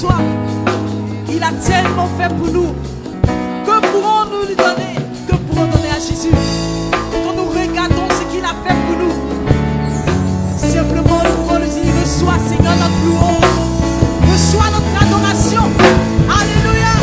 toi. Il a tellement fait pour nous. Que pourrons-nous lui donner? Que pourrons-nous donner à Jésus? Et quand nous regardons ce qu'il a fait pour nous, simplement nous pouvons lui dire: reçois, Seigneur, notre louange. Reçois notre adoration. Alléluia.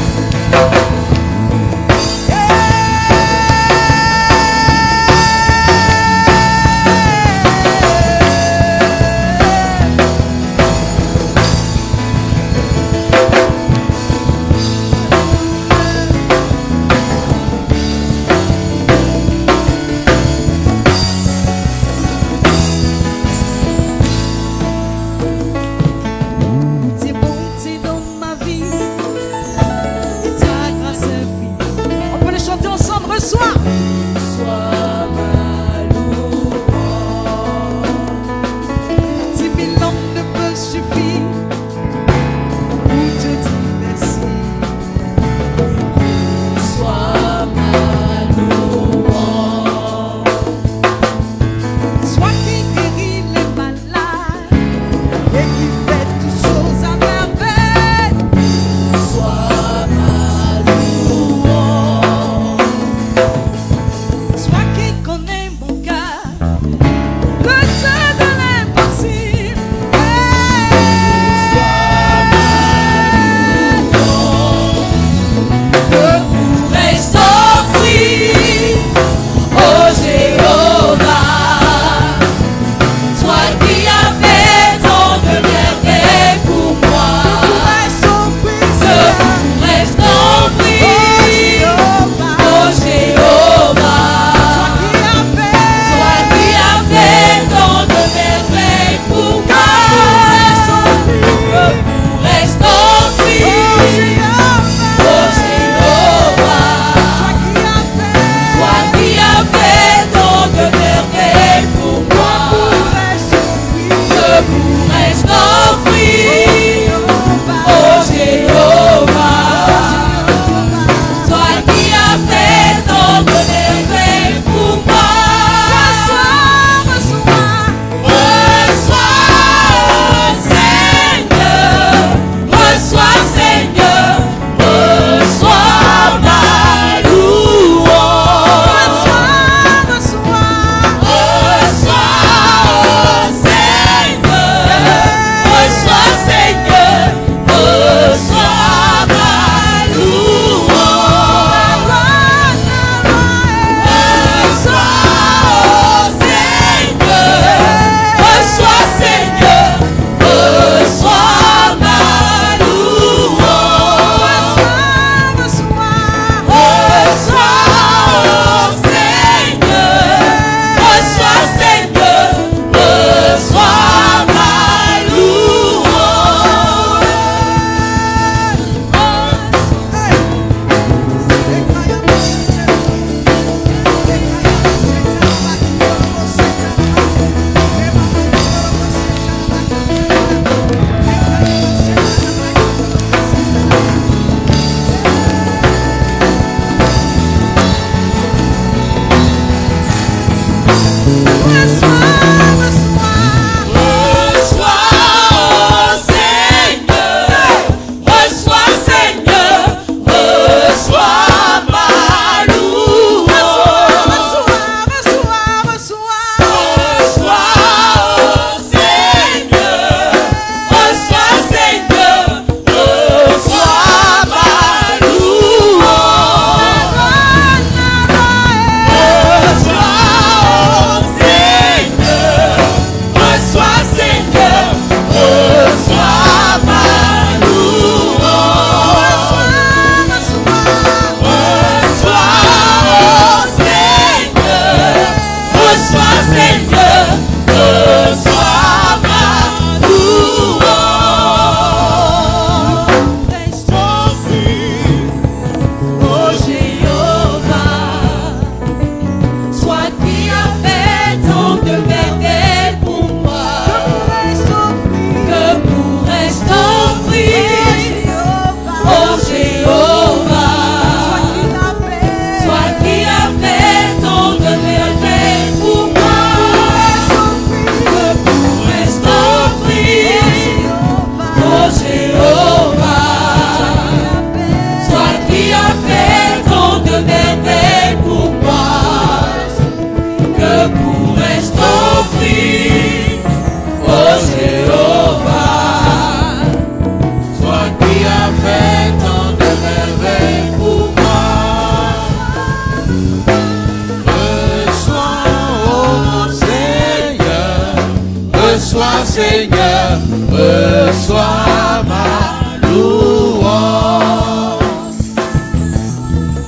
reçois Seigneur, reçois ma louange.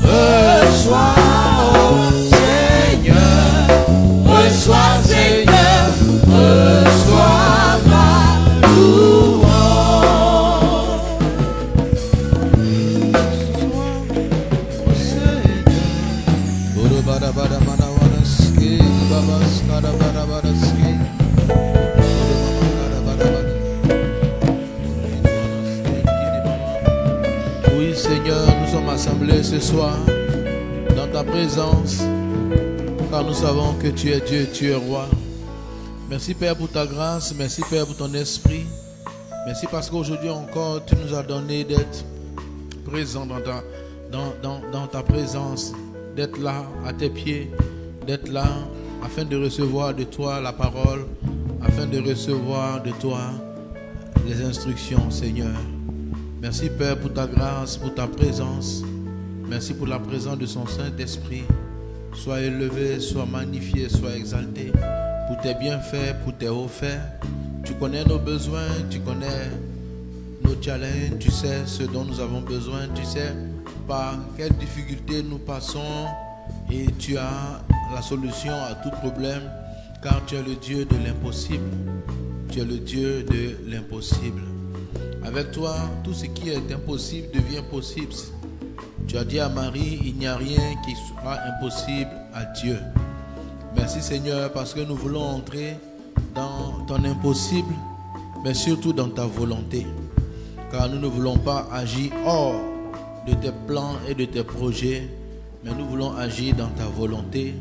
Reçois, oh Seigneur, reçois Seigneur, reçois ma louange. Oui Seigneur, nous sommes assemblés ce soir dans ta présence, car nous savons que tu es Dieu, tu es roi. Merci Père pour ta grâce, merci Père pour ton esprit. Merci parce qu'aujourd'hui encore tu nous as donné d'être présent dans ta présence, d'être là à tes pieds, d'être là afin de recevoir de toi la parole, afin de recevoir de toi les instructions, Seigneur. Merci Père pour ta grâce, pour ta présence. Merci pour la présence de son Saint-Esprit. Sois élevé, sois magnifié, sois exalté pour tes bienfaits, pour tes hauts faits. Tu connais nos besoins, tu connais nos challenges, tu sais ce dont nous avons besoin, tu sais par quelles difficultés nous passons et tu as la solution à tout problème car tu es le Dieu de l'impossible. Tu es le Dieu de l'impossible. Avec toi, tout ce qui est impossible devient possible. Tu as dit à Marie, il n'y a rien qui soit impossible à Dieu. Merci Seigneur parce que nous voulons entrer dans ton impossible, mais surtout dans ta volonté. Car nous ne voulons pas agir hors de tes plans et de tes projets, mais nous voulons agir dans ta volonté.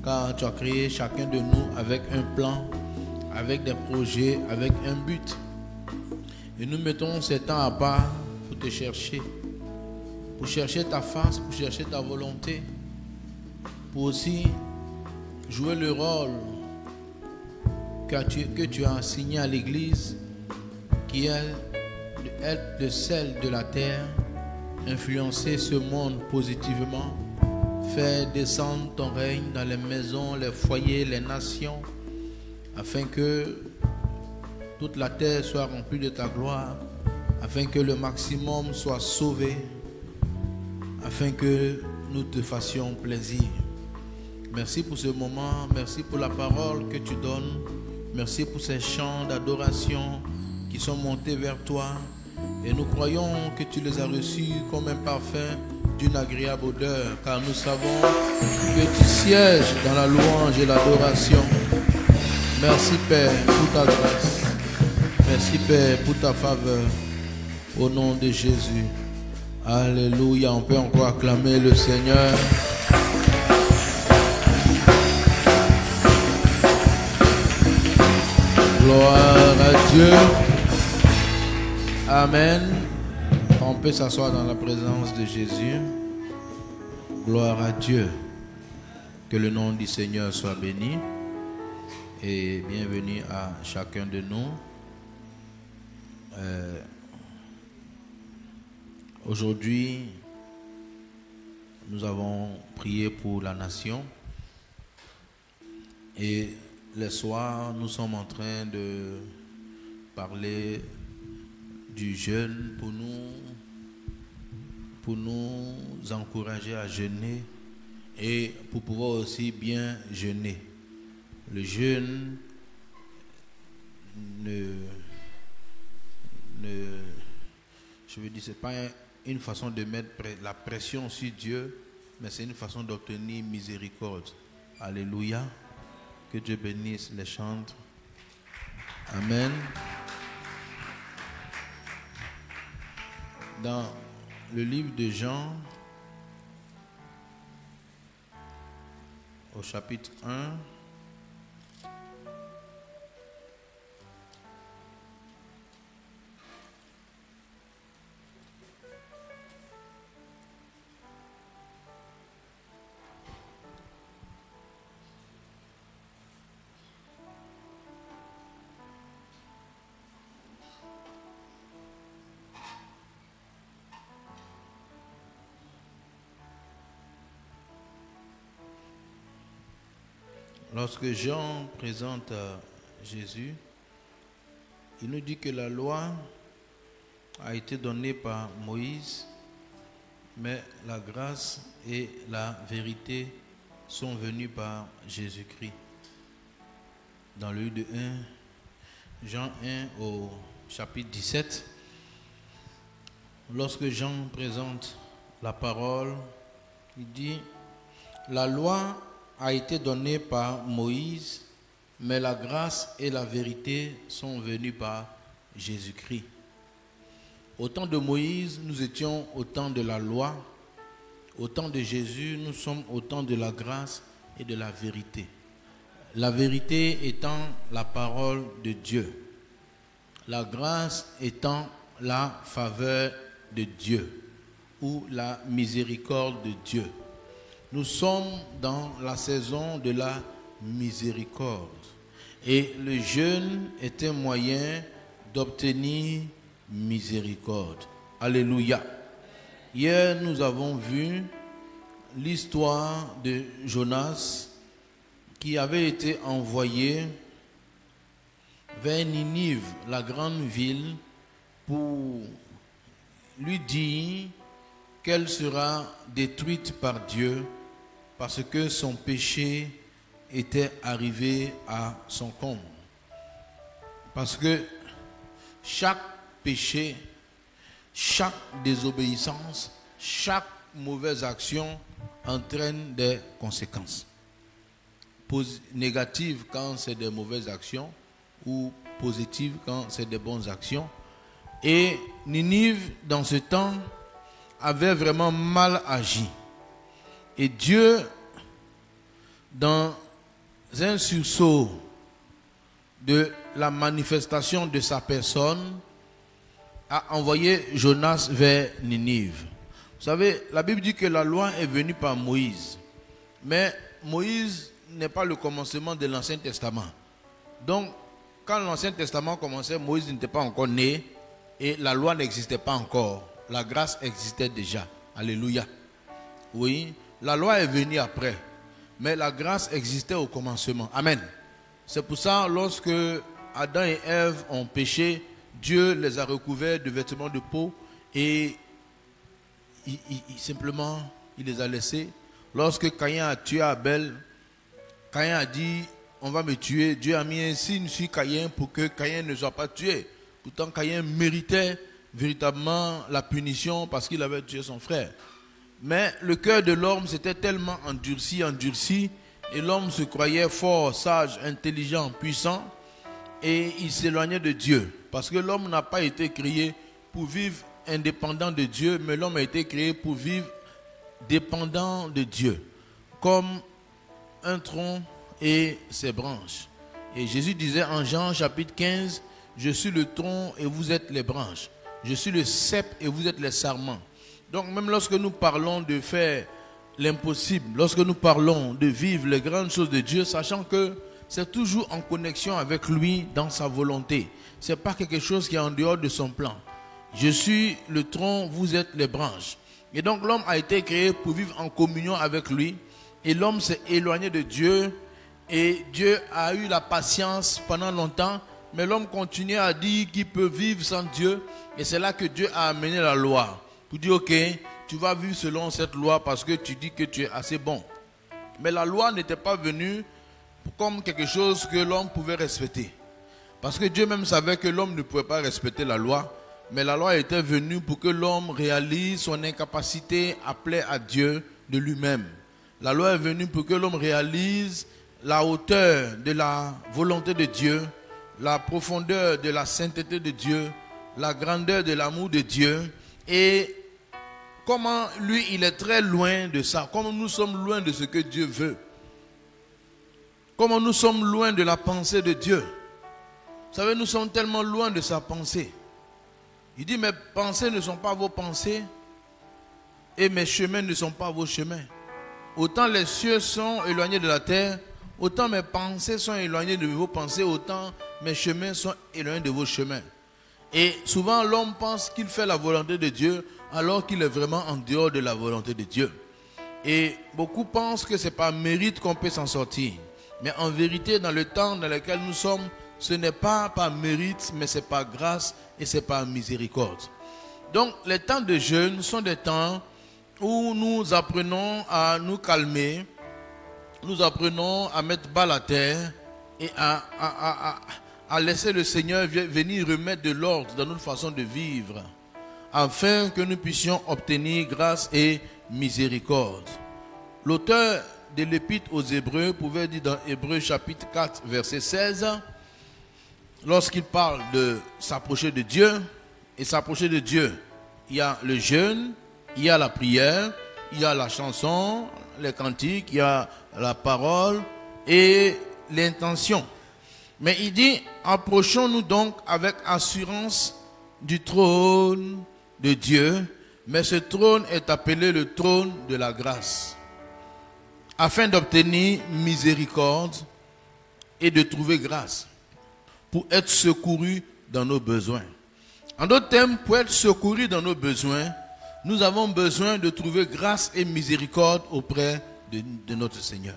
Car tu as créé chacun de nous avec un plan, avec des projets, avec un but. Et nous mettons ces temps à part pour te chercher. Pour chercher ta face, pour chercher ta volonté. Pour aussi jouer le rôle que tu as assigné à l'Église, qui est d'être le sel de la terre, influencer ce monde positivement, faire descendre ton règne dans les maisons, les foyers, les nations, afin que toute la terre soit remplie de ta gloire, afin que le maximum soit sauvé, afin que nous te fassions plaisir. Merci pour ce moment, merci pour la parole que tu donnes, merci pour ces chants d'adoration qui sont montés vers toi, et nous croyons que tu les as reçus comme un parfum d'une agréable odeur, car nous savons que tu sièges dans la louange et l'adoration. Merci Père pour ta grâce. Merci Père pour ta faveur. Au nom de Jésus. Alléluia. On peut encore acclamer le Seigneur. Gloire à Dieu. Amen. On peut s'asseoir dans la présence de Jésus. Gloire à Dieu. Que le nom du Seigneur soit béni. Et bienvenue à chacun de nous. Aujourd'hui, nous avons prié pour la nation. Et le soir, nous sommes en train de parler du jeûne pour nous encourager à jeûner et pour pouvoir aussi bien jeûner. Le jeûne je veux dire, c'est pas une façon de mettre la pression sur Dieu, mais c'est une façon d'obtenir miséricorde. Alléluia. Que Dieu bénisse les chantres. Amen. Dans le livre de Jean, au chapitre 1, lorsque Jean présente Jésus, il nous dit que la loi a été donnée par Moïse, mais la grâce et la vérité sont venues par Jésus-Christ. Dans le livre de 1, Jean 1 au chapitre 17, lorsque Jean présente la parole, il dit: la loi a été donnée par Moïse, mais la grâce et la vérité sont venues par Jésus-Christ. Au temps de Moïse, nous étions au temps de la loi. Au temps de Jésus, nous sommes au temps de la grâce et de la vérité. La vérité étant la parole de Dieu. La grâce étant la faveur de Dieu ou la miséricorde de Dieu. Nous sommes dans la saison de la miséricorde. Et le jeûne est un moyen d'obtenir miséricorde. Alléluia. Hier, nous avons vu l'histoire de Jonas qui avait été envoyé vers Ninive, la grande ville, pour lui dire qu'elle sera détruite par Dieu parce que son péché était arrivé à son comble. Parce que chaque péché, chaque désobéissance, chaque mauvaise action entraîne des conséquences. Négatives quand c'est des mauvaises actions ou positives quand c'est des bonnes actions. Et Ninive, dans ce temps, avait vraiment mal agi. Et Dieu, dans un sursaut de la manifestation de sa personne, a envoyé Jonas vers Ninive. Vous savez, la Bible dit que la loi est venue par Moïse. Mais Moïse n'est pas le commencement de l'Ancien Testament. Donc, quand l'Ancien Testament commençait, Moïse n'était pas encore né et la loi n'existait pas encore. La grâce existait déjà. Alléluia. Oui, la loi est venue après, mais la grâce existait au commencement. Amen. C'est pour ça, lorsque Adam et Ève ont péché, Dieu les a recouverts de vêtements de peau et simplement, il les a laissés. Lorsque Caïn a tué Abel, Caïn a dit: on va me tuer. Dieu a mis un signe sur Caïn pour que Caïn ne soit pas tué. Pourtant, Caïn méritait véritablement la punition parce qu'il avait tué son frère. Mais le cœur de l'homme s'était tellement endurci, et l'homme se croyait fort, sage, intelligent, puissant, et il s'éloignait de Dieu. Parce que l'homme n'a pas été créé pour vivre indépendant de Dieu, mais l'homme a été créé pour vivre dépendant de Dieu, comme un tronc et ses branches. Et Jésus disait en Jean chapitre 15, je suis le tronc et vous êtes les branches. Je suis le cep et vous êtes les sarments. Donc même lorsque nous parlons de faire l'impossible, lorsque nous parlons de vivre les grandes choses de Dieu, sachant que c'est toujours en connexion avec lui dans sa volonté. Ce n'est pas quelque chose qui est en dehors de son plan. Je suis le tronc, vous êtes les branches. Et donc l'homme a été créé pour vivre en communion avec lui. Et l'homme s'est éloigné de Dieu. Et Dieu a eu la patience pendant longtemps. Mais l'homme continue à dire qu'il peut vivre sans Dieu. Et c'est là que Dieu a amené la loi. Pour dire, ok, tu vas vivre selon cette loi parce que tu dis que tu es assez bon. Mais la loi n'était pas venue comme quelque chose que l'homme pouvait respecter. Parce que Dieu même savait que l'homme ne pouvait pas respecter la loi. Mais la loi était venue pour que l'homme réalise son incapacité à plaire à Dieu de lui-même. La loi est venue pour que l'homme réalise la hauteur de la volonté de Dieu, la profondeur de la sainteté de Dieu, la grandeur de l'amour de Dieu. Et comment lui, il est très loin de ça. Comment nous sommes loin de ce que Dieu veut. Comment nous sommes loin de la pensée de Dieu. Vous savez, nous sommes tellement loin de sa pensée. Il dit, mes pensées ne sont pas vos pensées et mes chemins ne sont pas vos chemins. Autant les cieux sont éloignés de la terre, autant mes pensées sont éloignées de vos pensées, autant mes chemins sont éloignés de vos chemins. Et souvent l'homme pense qu'il fait la volonté de Dieu alors qu'il est vraiment en dehors de la volonté de Dieu. Et beaucoup pensent que c'est par mérite qu'on peut s'en sortir. Mais en vérité, dans le temps dans lequel nous sommes, ce n'est pas par mérite, mais c'est par grâce et c'est par miséricorde. Donc les temps de jeûne sont des temps où nous apprenons à nous calmer, nous apprenons à mettre bas la terre et à laisser le Seigneur venir remettre de l'ordre dans notre façon de vivre, afin que nous puissions obtenir grâce et miséricorde. L'auteur de l'épître aux Hébreux pouvait dire dans Hébreux chapitre 4 verset 16, lorsqu'il parle de s'approcher de Dieu, et s'approcher de Dieu, il y a le jeûne, il y a la prière, il y a la chanson, les cantiques, il y a la parole et l'intention. Mais il dit, approchons-nous donc avec assurance du trône de Dieu, mais ce trône est appelé le trône de la grâce, afin d'obtenir miséricorde et de trouver grâce, pour être secouru dans nos besoins. En d'autres termes, pour être secouru dans nos besoins, nous avons besoin de trouver grâce et miséricorde auprès de notre Seigneur.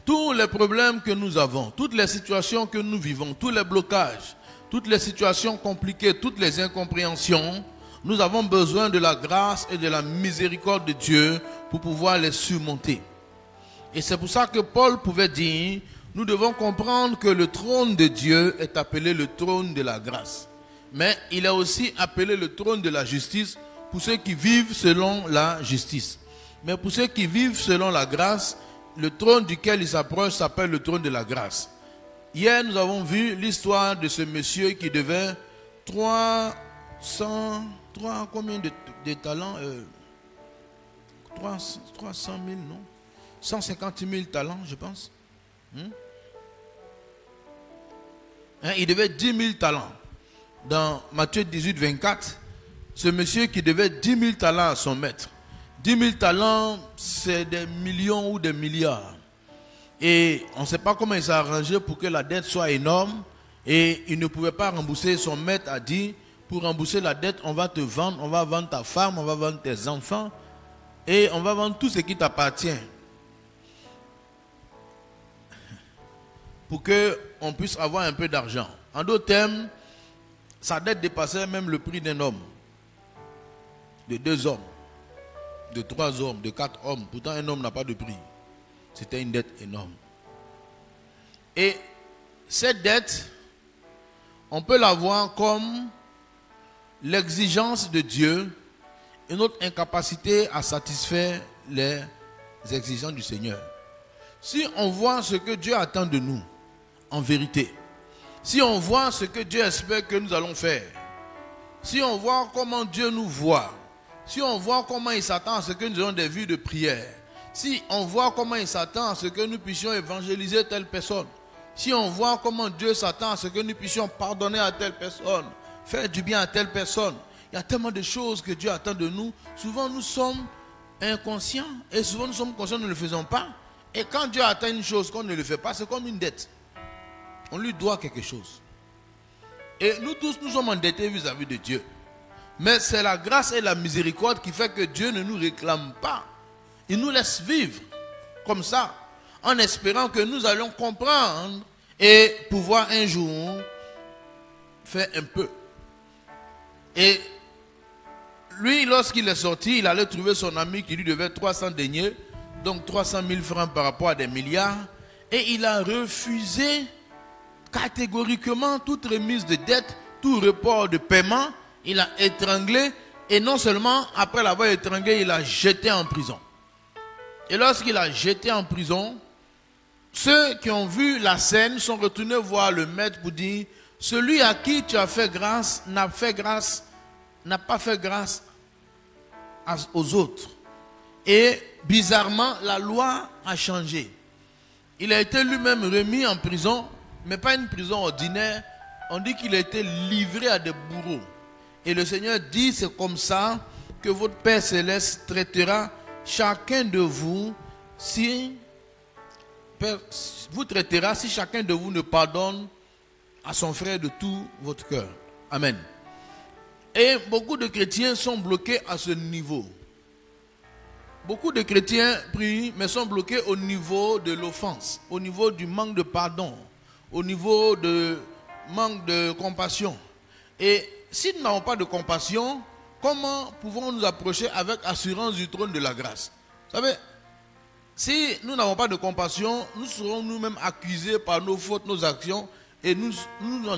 Tous les problèmes que nous avons, toutes les situations que nous vivons, tous les blocages, toutes les situations compliquées, toutes les incompréhensions, nous avons besoin de la grâce et de la miséricorde de Dieu pour pouvoir les surmonter. Et c'est pour ça que Paul pouvait dire, nous devons comprendre que le trône de Dieu est appelé le trône de la grâce. Mais il est aussi appelé le trône de la justice pour ceux qui vivent selon la justice. Mais pour ceux qui vivent selon la grâce, le trône duquel il s'approche s'appelle le trône de la grâce. Hier, nous avons vu l'histoire de ce monsieur qui devait 300 talents 300 000, non 150 000 talents, je pense. Il devait 10 000 talents. Dans Matthieu 18, 24, ce monsieur qui devait 10 000 talents à son maître. 10 000 talents, c'est des millions ou des milliards. Et on ne sait pas comment il s'est arrangé pour que la dette soit énorme. Et il ne pouvait pas rembourser. Son maître a dit, pour rembourser la dette, on va te vendre, on va vendre ta femme, on va vendre tes enfants. Et on va vendre tout ce qui t'appartient. Pour qu'on puisse avoir un peu d'argent. En d'autres termes, sa dette dépassait même le prix d'un homme. De 2 hommes. De 3 hommes, de 4 hommes. Pourtant, un homme n'a pas de prix. C'était une dette énorme. Et cette dette, on peut la voir comme l'exigence de Dieu et notre incapacité à satisfaire les exigences du Seigneur. Si on voit ce que Dieu attend de nous, en vérité, si on voit ce que Dieu espère que nous allons faire, si on voit comment Dieu nous voit, si on voit comment il s'attend à ce que nous ayons des vies de prière, si on voit comment il s'attend à ce que nous puissions évangéliser telle personne, si on voit comment Dieu s'attend à ce que nous puissions pardonner à telle personne, faire du bien à telle personne, il y a tellement de choses que Dieu attend de nous. Souvent nous sommes inconscients et souvent nous sommes conscients que nous ne le faisons pas. Et quand Dieu attend une chose qu'on ne le fait pas, c'est comme une dette. On lui doit quelque chose. Et nous tous, nous sommes endettés vis-à-vis de Dieu. Mais c'est la grâce et la miséricorde qui fait que Dieu ne nous réclame pas. Il nous laisse vivre comme ça, en espérant que nous allons comprendre et pouvoir un jour faire un peu. Et lui, lorsqu'il est sorti, il allait trouver son ami qui lui devait 300 deniers, donc 300 000 francs par rapport à des milliards. Et il a refusé catégoriquement toute remise de dette, tout report de paiement. Il a étranglé et non seulement après l'avoir étranglé, il l'a jeté en prison. Et lorsqu'il a jeté en prison, ceux qui ont vu la scène sont retournés voir le maître pour dire, celui à qui tu as fait grâce n'a pas fait grâce aux autres. Et bizarrement, la loi a changé. Il a été lui-même remis en prison, mais pas une prison ordinaire. On dit qu'il a été livré à des bourreaux. Et le Seigneur dit, c'est comme ça que votre Père Céleste traitera chacun de vous si chacun de vous ne pardonne à son frère de tout votre cœur. Amen. Et beaucoup de chrétiens sont bloqués à ce niveau. Beaucoup de chrétiens prient, mais sont bloqués au niveau de l'offense, au niveau du manque de pardon, au niveau de manque de compassion. Et si nous n'avons pas de compassion, comment pouvons-nous nous approcher avec assurance du trône de la grâce? Vous savez, si nous n'avons pas de compassion, nous serons nous-mêmes accusés par nos fautes, nos actions, et nous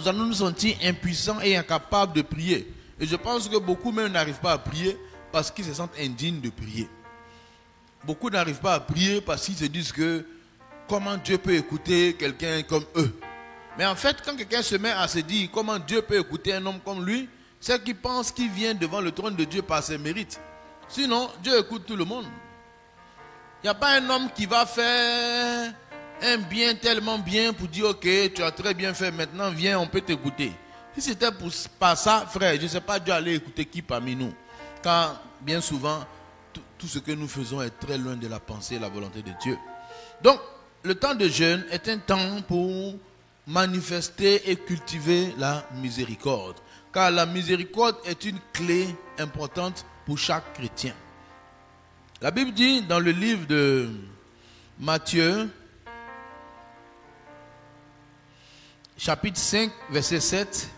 allons nous sentir impuissants et incapables de prier. Et je pense que beaucoup même n'arrivent pas à prier parce qu'ils se sentent indignes de prier. Beaucoup n'arrivent pas à prier parce qu'ils se disent que comment Dieu peut écouter quelqu'un comme eux. Mais en fait, quand quelqu'un se met à se dire comment Dieu peut écouter un homme comme lui, c'est qu'il pense qu'il vient devant le trône de Dieu par ses mérites. Sinon, Dieu écoute tout le monde. Il n'y a pas un homme qui va faire un bien tellement bien pour dire ok, tu as très bien fait, maintenant viens, on peut t'écouter. Si c'était pas ça, frère, je ne sais pas Dieu allait écouter qui parmi nous. Car bien souvent, tout ce que nous faisons est très loin de la pensée et la volonté de Dieu. Donc, le temps de jeûne est un temps pour manifester et cultiver la miséricorde. Car la miséricorde est une clé importante pour chaque chrétien. La Bible dit dans le livre de Matthieu, chapitre 5, verset 7,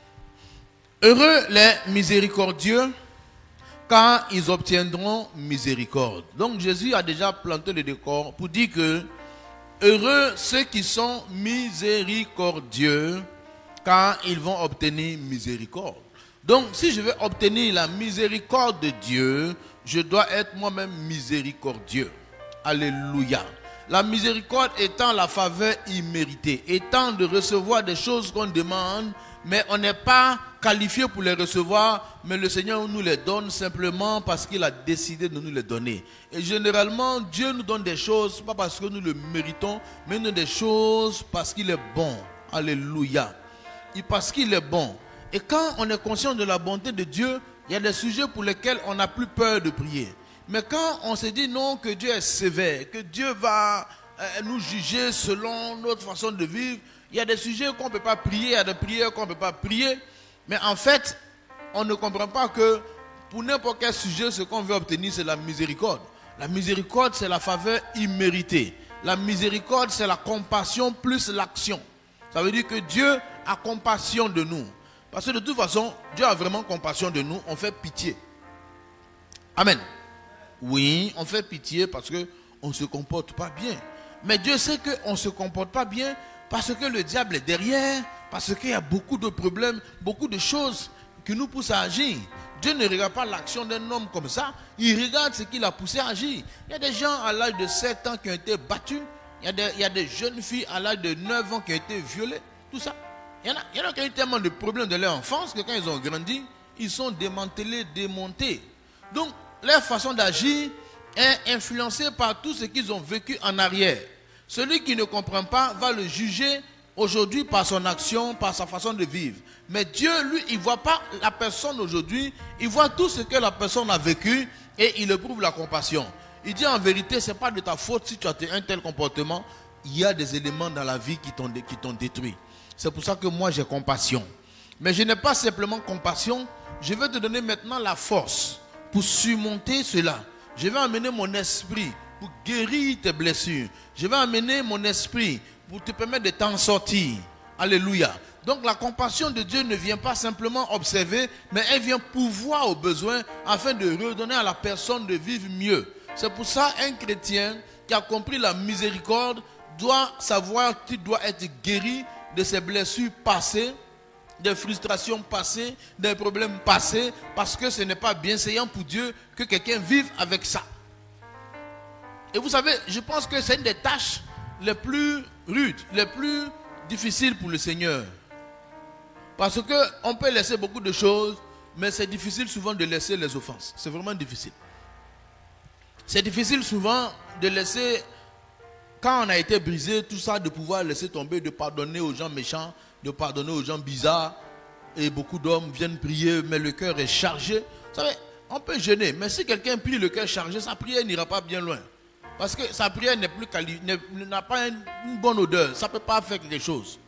« Heureux les miséricordieux, car ils obtiendront miséricorde. » Donc Jésus a déjà planté le décor pour dire que heureux ceux qui sont miséricordieux, car ils vont obtenir miséricorde. Donc si je veux obtenir la miséricorde de Dieu, je dois être moi-même miséricordieux. Alléluia. La miséricorde étant la faveur imméritée, étant de recevoir des choses qu'on demande, mais on n'est pas qualifié pour les recevoir, mais le Seigneur nous les donne simplement parce qu'il a décidé de nous les donner. Et généralement, Dieu nous donne des choses, pas parce que nous le méritons, mais nous donne des choses parce qu'il est bon. Alléluia. Et parce qu'il est bon. Et quand on est conscient de la bonté de Dieu, il y a des sujets pour lesquels on n'a plus peur de prier. Mais quand on se dit non, que Dieu est sévère, que Dieu va nous juger selon notre façon de vivre, il y a des sujets qu'on ne peut pas prier, il y a des prières qu'on ne peut pas prier. Mais en fait, on ne comprend pas que pour n'importe quel sujet, ce qu'on veut obtenir, c'est la miséricorde. La miséricorde, c'est la faveur imméritée. La miséricorde, c'est la compassion plus l'action. Ça veut dire que Dieu a compassion de nous. Parce que de toute façon, Dieu a vraiment compassion de nous. On fait pitié. Amen. Oui, on fait pitié parce qu'on ne se comporte pas bien. Mais Dieu sait qu'on ne se comporte pas bien parce que le diable est derrière, parce qu'il y a beaucoup de problèmes, beaucoup de choses qui nous poussent à agir. Dieu ne regarde pas l'action d'un homme comme ça, il regarde ce qui l'a poussé à agir. Il y a des gens à l'âge de 7 ans qui ont été battus, il y a des jeunes filles à l'âge de 9 ans qui ont été violées, tout ça. Il y en a qui ont eu tellement de problèmes de leur enfance que quand ils ont grandi, ils sont démantelés, démontés. Donc, leur façon d'agir est influencée par tout ce qu'ils ont vécu en arrière. Celui qui ne comprend pas va le juger aujourd'hui par son action, par sa façon de vivre. Mais Dieu, lui, il ne voit pas la personne aujourd'hui, il voit tout ce que la personne a vécu et il éprouve la compassion. Il dit en vérité, ce n'est pas de ta faute si tu as un tel comportement. Il y a des éléments dans la vie qui t'ont détruit. C'est pour ça que moi j'ai compassion. Mais je n'ai pas simplement compassion, je vais te donner maintenant la force pour surmonter cela. Je vais amener mon esprit pour guérir tes blessures. Je vais amener mon esprit pour te permettre de t'en sortir. Alléluia. Donc la compassion de Dieu ne vient pas simplement observer, mais elle vient pourvoir aux besoins afin de redonner à la personne de vivre mieux. C'est pour ça qu'un chrétien qui a compris la miséricorde doit savoir qu'il doit être guéri de ses blessures passées, des frustrations passées, des problèmes passés, parce que ce n'est pas bienséant pour Dieu que quelqu'un vive avec ça. Et vous savez, je pense que c'est une des tâches les plus rudes, les plus difficiles pour le Seigneur. Parce qu'on peut laisser beaucoup de choses, mais c'est difficile souvent de laisser les offenses. C'est vraiment difficile. C'est difficile souvent de laisser, quand on a été brisé, tout ça, de pouvoir laisser tomber, de pardonner aux gens méchants, de pardonner aux gens bizarres. Et beaucoup d'hommes viennent prier, mais le cœur est chargé. Vous savez, on peut jeûner, mais si quelqu'un prie le cœur chargé, sa prière n'ira pas bien loin. Parce que sa prière n'a pas une bonne odeur. Ça ne peut pas faire quelque chose.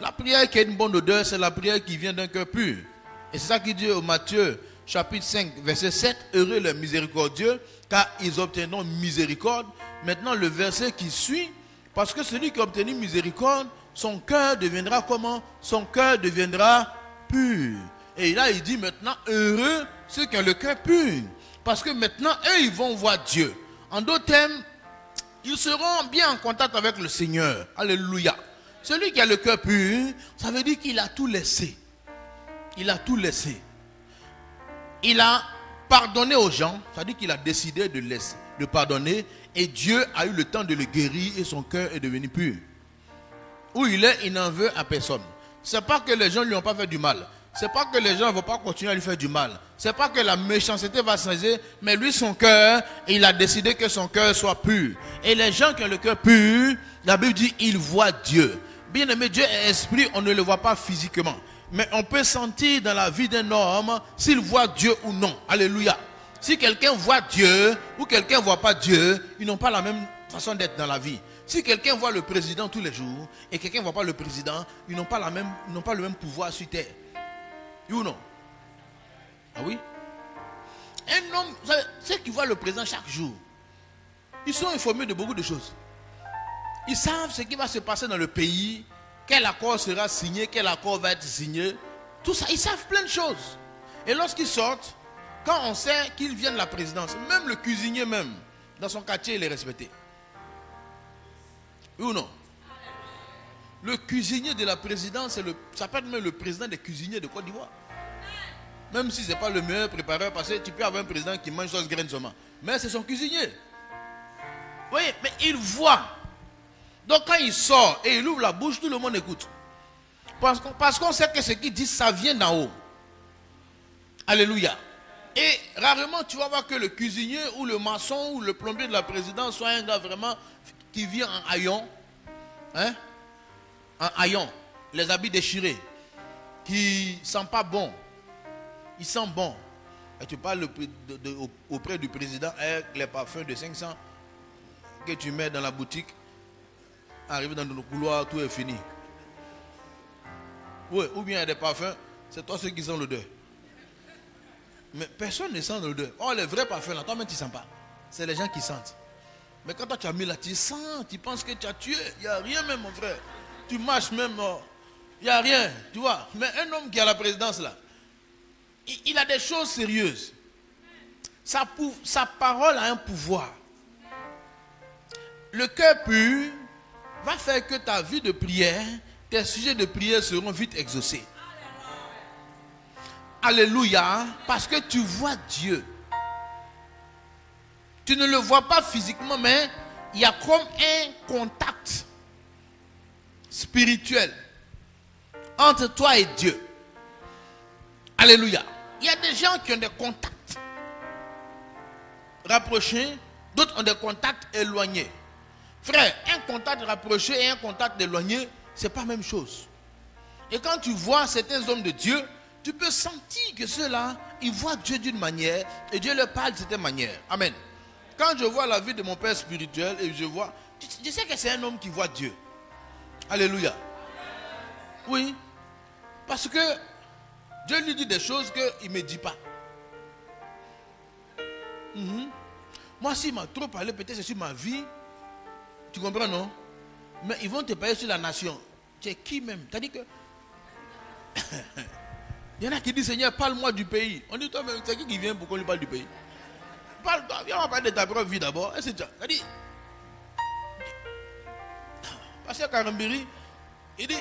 La prière qui a une bonne odeur, c'est la prière qui vient d'un cœur pur. Et c'est ça qu'il dit au Matthieu, chapitre 5, verset 7. Heureux les miséricordieux, car ils obtiendront miséricorde. Maintenant, le verset qui suit Parce que celui qui a obtenu miséricorde, son cœur deviendra comment? Son cœur deviendra pur. Et là, il dit maintenant, heureux ceux qui ont le cœur pur. Parce que maintenant, eux, ils vont voir Dieu. En d'autres termes, ils seront bien en contact avec le Seigneur. Alléluia. Celui qui a le cœur pur, ça veut dire qu'il a tout laissé. Il a tout laissé. Il a pardonné aux gens, ça veut dire qu'il a décidé de laisser, de pardonner. Et Dieu a eu le temps de le guérir et son cœur est devenu pur. Où il est, il n'en veut à personne. Ce n'est pas que les gens ne lui ont pas fait du mal. Ce n'est pas que les gens ne vont pas continuer à lui faire du mal. Ce n'est pas que la méchanceté va changer. Mais lui, son cœur, il a décidé que son cœur soit pur. Et les gens qui ont le cœur pur, la Bible dit, ils voient Dieu. Bien aimé, Dieu est esprit, on ne le voit pas physiquement. Mais on peut sentir dans la vie d'un homme s'il voit Dieu ou non. Alléluia. Si quelqu'un voit Dieu ou quelqu'un ne voit pas Dieu, ils n'ont pas la même façon d'être dans la vie. Si quelqu'un voit le président tous les jours et quelqu'un ne voit pas le président, ils n'ont pas le même pouvoir sur terre. Oui ou non? Ah oui? Un homme, ceux qui voient le président chaque jour, ils sont informés de beaucoup de choses. Ils savent ce qui va se passer dans le pays, quel accord sera signé, quel accord va être signé. Tout ça, ils savent plein de choses. Et lorsqu'ils sortent, quand on sait qu'ils viennent de la présidence, même le cuisinier même, dans son quartier, il est respecté. Oui ou non? Le cuisinier de la présidence, ça peut être même le président des cuisiniers de Côte d'Ivoire. Même si ce n'est pas le meilleur préparateur, parce que tu peux avoir un président qui mange sauce graine seulement. Mais c'est son cuisinier. Oui, mais il voit. Donc quand il sort et il ouvre la bouche, tout le monde écoute. Parce qu'on sait que ce qu'il dit, ça vient d'en haut. Alléluia. Et rarement tu vas voir que le cuisinier ou le maçon ou le plombier de la présidence soit un gars vraiment qui vit en haillons. Hein? En haillons. Les habits déchirés. Qui ne sent pas bon. Il sent bon. Et tu parles auprès du président avec les parfums de 500 que tu mets dans la boutique. Arrive dans le couloir, tout est fini. Oui, ou bien il y a des parfums, c'est toi ceux qui sentent l'odeur. Mais personne ne sent l'odeur. Oh, les vrais parfums là, toi-même tu ne sens pas. C'est les gens qui sentent. Mais quand toi tu as mis là, tu sens, tu penses que tu as tué. Il n'y a rien même, mon frère. Tu marches même, il n'y a rien, tu vois. Mais un homme qui a la présidence là, il a des choses sérieuses. Sa parole a un pouvoir. Le cœur pur va faire que ta vie de prière, tes sujets de prière seront vite exaucés. Alléluia. Parce que tu vois Dieu. Tu ne le vois pas physiquement, mais il y a comme un contact spirituel entre toi et Dieu. Alléluia. Il y a des gens qui ont des contacts rapprochés, d'autres ont des contacts éloignés. Frère, un contact rapproché et un contact éloigné, ce n'est pas la même chose. Et quand tu vois certains hommes de Dieu, tu peux sentir que ceux-là, ils voient Dieu d'une manière et Dieu leur parle de cette manière. Amen. Quand je vois la vie de mon père spirituel et je vois, je sais que c'est un homme qui voit Dieu. Alléluia. Oui. Parce que Dieu lui dit des choses qu'il ne me dit pas. Moi, s'il m'a trop parlé, peut-être c'est sur ma vie. Tu comprends, non? Mais ils vont te parler sur la nation. Tu es qui même? Tu as dit que... Il y en a qui disent, Seigneur, parle-moi du pays. On dit, toi, mais c'est qui vient pour qu'on lui parle du pays? Parle-toi, viens, on va parler de ta propre vie d'abord. Et c'est ça. Il dit... Pasteur Karambiri, il dit,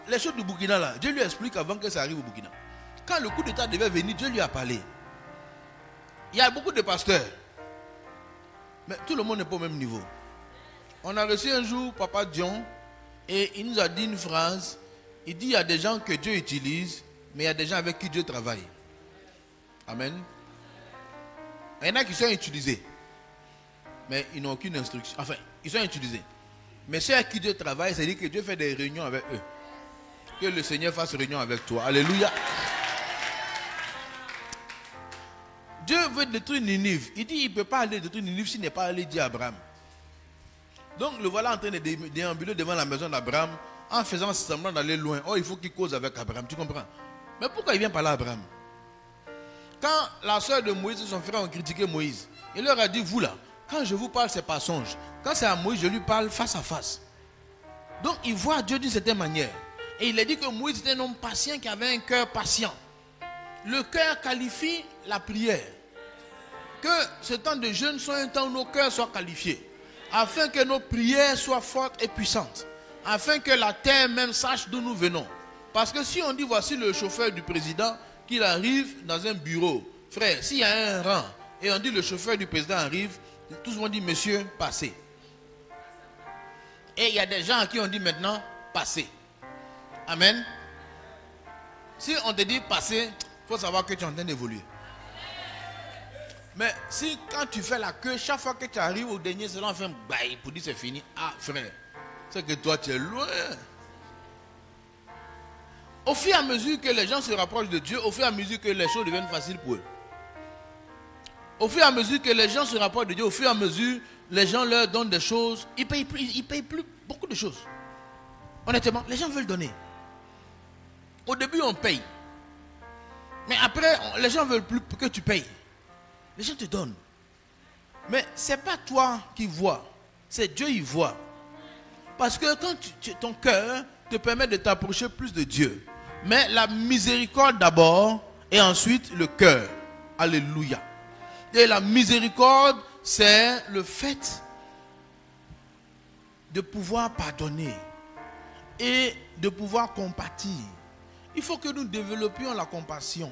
les choses du Burkina là, Dieu lui explique avant que ça arrive au Burkina. Quand le coup d'État devait venir, Dieu lui a parlé. Il y a beaucoup de pasteurs. Mais tout le monde n'est pas au même niveau. On a reçu un jour Papa Dion et il nous a dit une phrase. Il dit, il y a des gens que Dieu utilise, mais il y a des gens avec qui Dieu travaille. Amen. Il y en a qui sont utilisés, mais ils n'ont aucune instruction. Enfin, ils sont utilisés. Mais ceux avec qui Dieu travaille, c'est-à-dire que Dieu fait des réunions avec eux. Que le Seigneur fasse réunion avec toi. Alléluia. Dieu veut détruire Ninive. Il dit, il ne peut pas aller détruire Ninive s'il n'est pas allé dire à Abraham. Donc le voilà en train de déambuler devant la maison d'Abraham en faisant semblant d'aller loin. Oh, il faut qu'il cause avec Abraham, tu comprends? Mais pourquoi il vient parler à Abraham? Quand la soeur de Moïse et son frère ont critiqué Moïse, il leur a dit, vous là, quand je vous parle, c'est pas songe. Quand c'est à Moïse, je lui parle face à face. Donc il voit Dieu d'une certaine manière. Et il a dit que Moïse était un homme patient qui avait un cœur patient. Le cœur qualifie la prière. Que ce temps de jeûne soit un temps où nos cœurs soient qualifiés. Afin que nos prières soient fortes et puissantes. Afin que la terre même sache d'où nous venons. Parce que si on dit voici le chauffeur du président qu'il arrive dans un bureau. Frère, s'il y a un rang et on dit le chauffeur du président arrive, tous vont dire monsieur, passez. Et il y a des gens à qui on dit maintenant passez. Amen. Si on te dit passez, il faut savoir que tu es en train d'évoluer. Mais si quand tu fais la queue, chaque fois que tu arrives au dernier, c'est là on fait un bail pour dire c'est fini. Ah frère, c'est que toi tu es loin. Au fur et à mesure que les gens se rapprochent de Dieu, au fur et à mesure que les choses deviennent faciles pour eux. Au fur et à mesure que les gens se rapprochent de Dieu, au fur et à mesure les gens leur donnent des choses, ils payent plus beaucoup de choses. Honnêtement, les gens veulent donner. Au début on paye. Mais après, les gens veulent plus que tu payes. Les gens te donnent. Mais ce n'est pas toi qui vois. C'est Dieu qui voit. Parce que quand ton cœur te permet de t'approcher plus de Dieu. Mais la miséricorde d'abord et ensuite le cœur. Alléluia. Et la miséricorde, c'est le fait de pouvoir pardonner et de pouvoir compatir. Il faut que nous développions la compassion.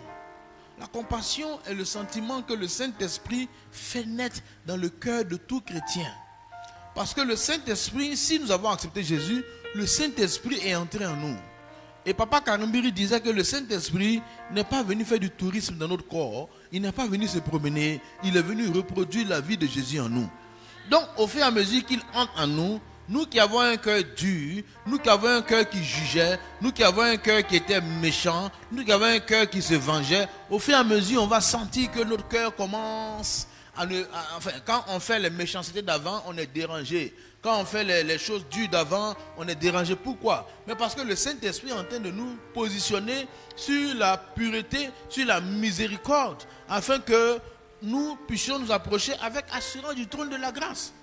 La compassion est le sentiment que le Saint-Esprit fait naître dans le cœur de tout chrétien. Parce que le Saint-Esprit, si nous avons accepté Jésus, le Saint-Esprit est entré en nous. Et Papa Karambiri disait que le Saint-Esprit n'est pas venu faire du tourisme dans notre corps. Il n'est pas venu se promener. Il est venu reproduire la vie de Jésus en nous. Donc, au fur et à mesure qu'il entre en nous, nous qui avons un cœur dur, nous qui avons un cœur qui jugeait, nous qui avons un cœur qui était méchant, nous qui avons un cœur qui se vengeait, au fur et à mesure, on va sentir que notre cœur commence enfin, quand on fait les méchancetés d'avant, on est dérangé. Quand on fait les choses dures d'avant, on est dérangé. Pourquoi? Mais parce que le Saint-Esprit est en train de nous positionner sur la pureté, sur la miséricorde, afin que nous puissions nous approcher avec assurance du trône de la grâce.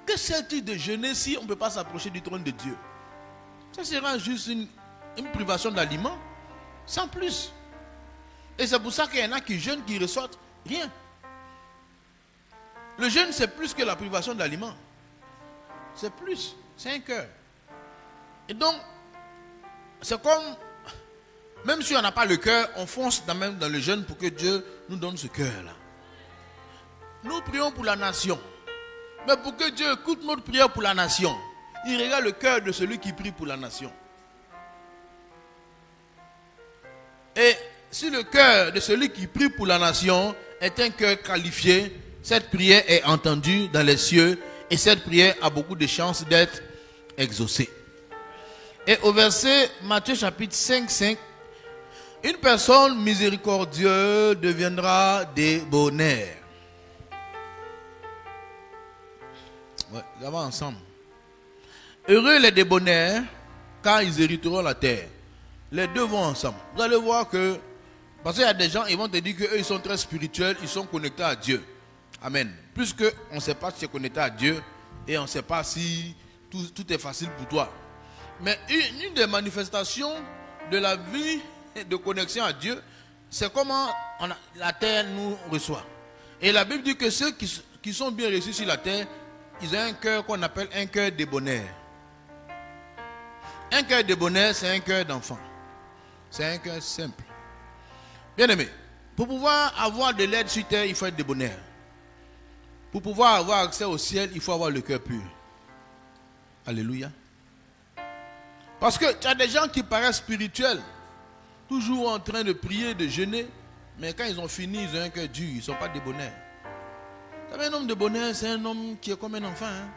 Que sert-il de jeûner si on ne peut pas s'approcher du trône de Dieu? Ça sera juste une privation d'aliments, sans plus. Et c'est pour ça qu'il y en a qui jeûnent, qui ressortent rien. Le jeûne, c'est plus que la privation d'aliments. C'est plus, c'est un cœur. Et donc, c'est comme, même si on n'a pas le cœur, on fonce même dans le jeûne pour que Dieu nous donne ce cœur-là. Nous prions pour la nation. Mais pour que Dieu écoute notre prière pour la nation, il regarde le cœur de celui qui prie pour la nation. Et si le cœur de celui qui prie pour la nation est un cœur qualifié, cette prière est entendue dans les cieux et cette prière a beaucoup de chances d'être exaucée. Et au verset Matthieu chapitre 5, une personne miséricordieuse deviendra débonnaire. Ouais, nous allons ensemble. Heureux les débonnaires, car ils hériteront la terre. Les deux vont ensemble. Vous allez voir que, parce qu'il y a des gens, ils vont te dire qu'eux, ils sont très spirituels, ils sont connectés à Dieu. Amen. Puisque on ne sait pas si tu es connecté à Dieu et on ne sait pas si tout est facile pour toi. Mais une des manifestations de la vie de connexion à Dieu, c'est comment la terre nous reçoit. Et la Bible dit que ceux qui sont bien reçus sur la terre, ils ont un cœur qu'on appelle un cœur débonnaire. Un cœur débonnaire, c'est un cœur d'enfant. C'est un cœur simple. Bien aimé, pour pouvoir avoir de l'aide sur terre, il faut être débonnaire. Pour pouvoir avoir accès au ciel, il faut avoir le cœur pur. Alléluia. Parce que tu as des gens qui paraissent spirituels, toujours en train de prier, de jeûner, mais quand ils ont fini, ils ont un cœur dur, ils ne sont pas débonnaires. Un homme de bonheur, c'est un homme qui est comme un enfant. Hein?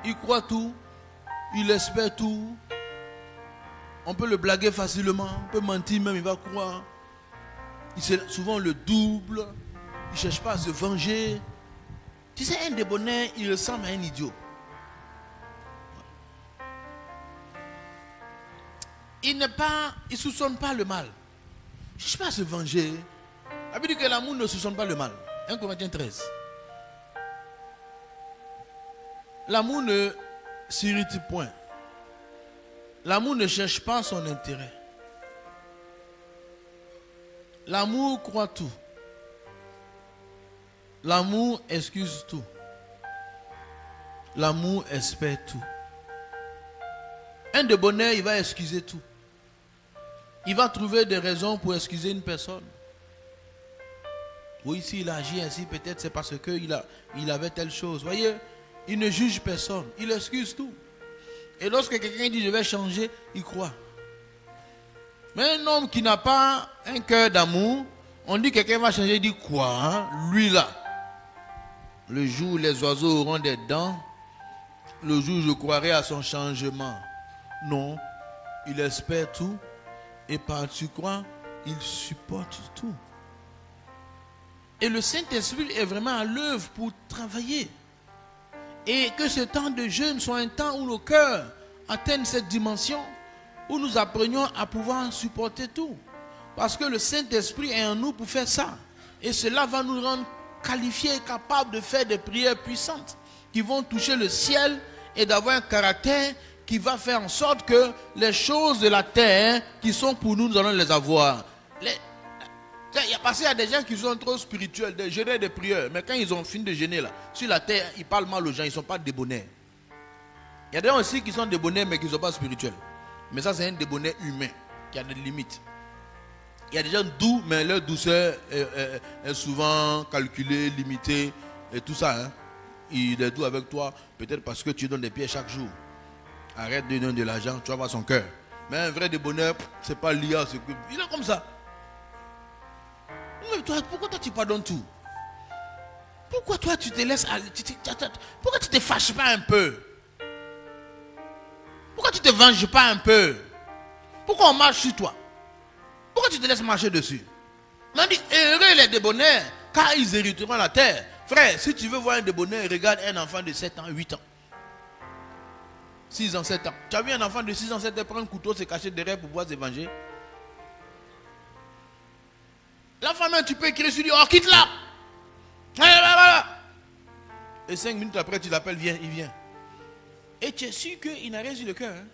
Il croit tout, il espère tout. On peut le blaguer facilement, on peut mentir même, il va croire. Il sait souvent le double, il ne cherche pas à se venger. Tu sais, un débonnaire, il ressemble à un idiot. Il ne soupçonne pas le mal. Il ne cherche pas à se venger. La Bible dit que l'amour ne soupçonne pas le mal. 1 Corinthiens 13. L'amour ne s'irrite point. L'amour ne cherche pas son intérêt. L'amour croit tout. L'amour excuse tout. L'amour espère tout. Un de bonheur, il va excuser tout. Il va trouver des raisons pour excuser une personne. Oui, s'il agit ainsi, peut-être c'est parce qu'il avait telle chose. Voyez, il ne juge personne. Il excuse tout. Et lorsque quelqu'un dit je vais changer, il croit. Mais un homme qui n'a pas un cœur d'amour, on dit que quelqu'un va changer, il dit quoi hein? Lui là. Le jour où les oiseaux auront des dents, le jour où je croirai à son changement. Non, il espère tout et par-dessus quoi, il supporte tout. Et le Saint-Esprit est vraiment à l'œuvre pour travailler. Et que ce temps de jeûne soit un temps où nos cœurs atteignent cette dimension, où nous apprenions à pouvoir supporter tout. Parce que le Saint-Esprit est en nous pour faire ça. Et cela va nous rendre qualifiés et capables de faire des prières puissantes qui vont toucher le ciel et d'avoir un caractère qui va faire en sorte que les choses de la terre qui sont pour nous, nous allons les avoir. Parce qu'il y a des gens qui sont trop spirituels, des jeûneurs de prières, mais quand ils ont fini de jeûner là, sur la terre, ils parlent mal aux gens, ils ne sont pas débonnaires. Il y a des gens aussi qui sont débonnaires mais qui ne sont pas spirituels. Mais ça, c'est un débonnaire humain qui a des limites. Il y a des gens doux, mais leur douceur est souvent calculée, limitée, et tout ça. Hein. Il est doux avec toi, peut-être parce que tu donnes des pieds chaque jour. Arrête de donner de l'argent, tu vas voir son cœur. Mais un vrai débonnaire, ce n'est pas l'IA, il est comme ça. Mais toi, pourquoi toi tu pardonnes tout? Pourquoi toi tu te laisses aller? Pourquoi tu ne te fâches pas un peu? Pourquoi tu ne te venges pas un peu? Pourquoi on marche sur toi? Pourquoi tu te laisses marcher dessus? On dit heureux les débonnaires, car ils hériteront la terre. Frère, si tu veux voir un débonnaire, regarde un enfant de 7 ans, 8 ans. 6 ans, 7 ans. Tu as vu un enfant de 6 ans, 7 ans prendre un couteau, se cacher derrière pour pouvoir se venger? L'enfant même, tu peux écrire sur lui, oh quitte là. Et 5 minutes après, tu l'appelles, viens, il vient. Et tu es sûr qu'il n'a rien sur le cœur. Hein?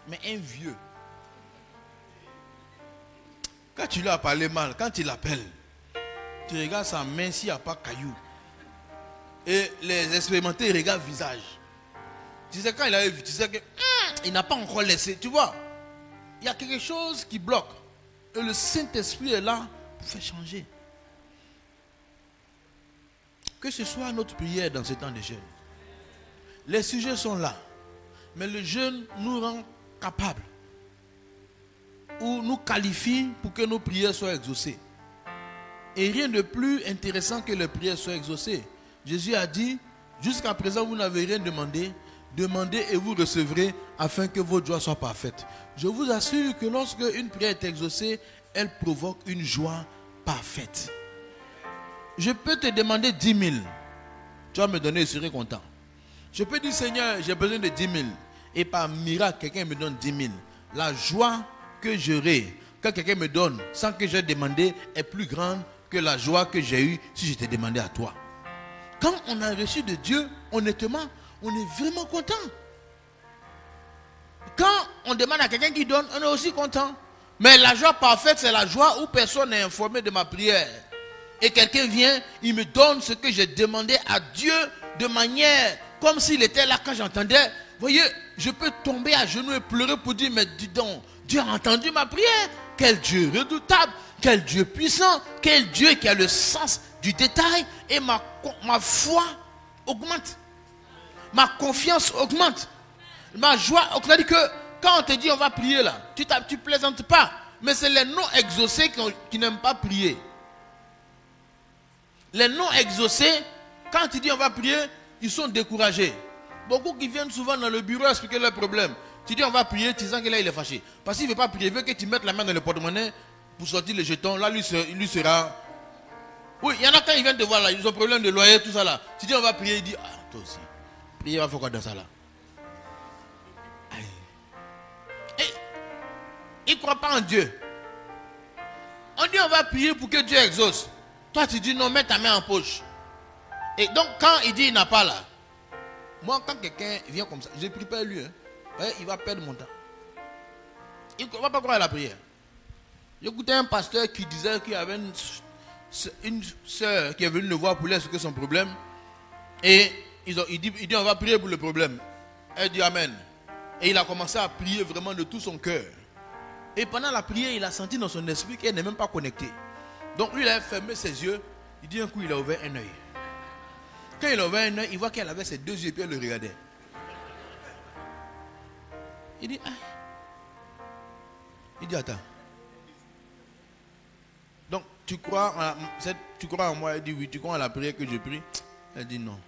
Mais un vieux. Quand tu lui as parlé mal, quand tu l'appelles, tu regardes sa main s'il n'y a pas caillou. Et les expérimentés regardent le visage. Tu sais, quand il a vu, tu sais qu'il n'a pas encore laissé. Tu vois, il y a quelque chose qui bloque. Et le Saint-Esprit est là pour faire changer. Que ce soit notre prière dans ce temps de jeûne. Les sujets sont là. Mais le jeûne nous rend capables. Ou nous qualifie pour que nos prières soient exaucées. Et rien de plus intéressant que les prières soient exaucées. Jésus a dit, jusqu'à présent vous n'avez rien demandé. Demandez et vous recevrez afin que votre joie soit parfaite. Je vous assure que lorsque une prière est exaucée, elle provoque une joie parfaite. Je peux te demander 10 000. Tu vas me donner, je serai content. Je peux dire, Seigneur, j'ai besoin de 10 000. Et par miracle, quelqu'un me donne 10 000. La joie que j'aurai, quand quelqu'un me donne, sans que j'ai demandé, est plus grande que la joie que j'ai eue si je t'ai demandé à toi. Quand on a reçu de Dieu, honnêtement, on est vraiment content. Quand on demande à quelqu'un qui donne, on est aussi content. Mais la joie parfaite, c'est la joie où personne n'est informé de ma prière. Et quelqu'un vient, il me donne ce que j'ai demandé à Dieu de manière comme s'il était là quand j'entendais. Vous voyez, je peux tomber à genoux et pleurer pour dire, mais dis donc, Dieu a entendu ma prière. Quel Dieu redoutable, quel Dieu puissant, quel Dieu qui a le sens du détail. Et ma foi augmente. Ma confiance augmente. Ma joie augmente. C'est-à-dire que quand on te dit on va prier là, tu ne plaisantes pas. Mais c'est les non exaucés qui n'aiment pas prier. Les non exaucés, quand tu dis on va prier, ils sont découragés. Beaucoup qui viennent souvent dans le bureau expliquer leurs problèmes. Tu dis on va prier, tu sens que là il est fâché. Parce qu'il ne veut pas prier, il veut que tu mettes la main dans le porte-monnaie pour sortir les jetons. Là lui sera... Oui, il y en a quand ils viennent te voir là, ils ont problème de loyer, tout ça là. Tu dis on va prier, il dit, ah toi aussi. Prier, il va faire quoi dans ça là? Et il ne croit pas en Dieu. On dit on va prier pour que Dieu exauce. Toi tu dis non, mets ta main en poche. Et donc quand il dit il n'a pas là, moi quand quelqu'un vient comme ça, je ne prie pas lui. Hein. Il va perdre mon temps. il ne va pas croire à la prière. J'écoutais un pasteur qui disait qu'il y avait une soeur qui est venue le voir pour lui expliquer son problème. Et il dit on va prier pour le problème. Elle dit amen. Et il a commencé à prier vraiment de tout son cœur. Et pendant la prière, il a senti dans son esprit qu'elle n'est même pas connectée. Donc lui, il a fermé ses yeux. Il dit un coup, il a ouvert un œil. Quand il a ouvert un œil, il voit qu'elle avait ses deux yeux et puis elle le regardait. Il dit, ah. Il dit, attends. Donc, tu crois en moi? Elle dit, oui. Tu crois en la prière que je prie? Elle dit, non.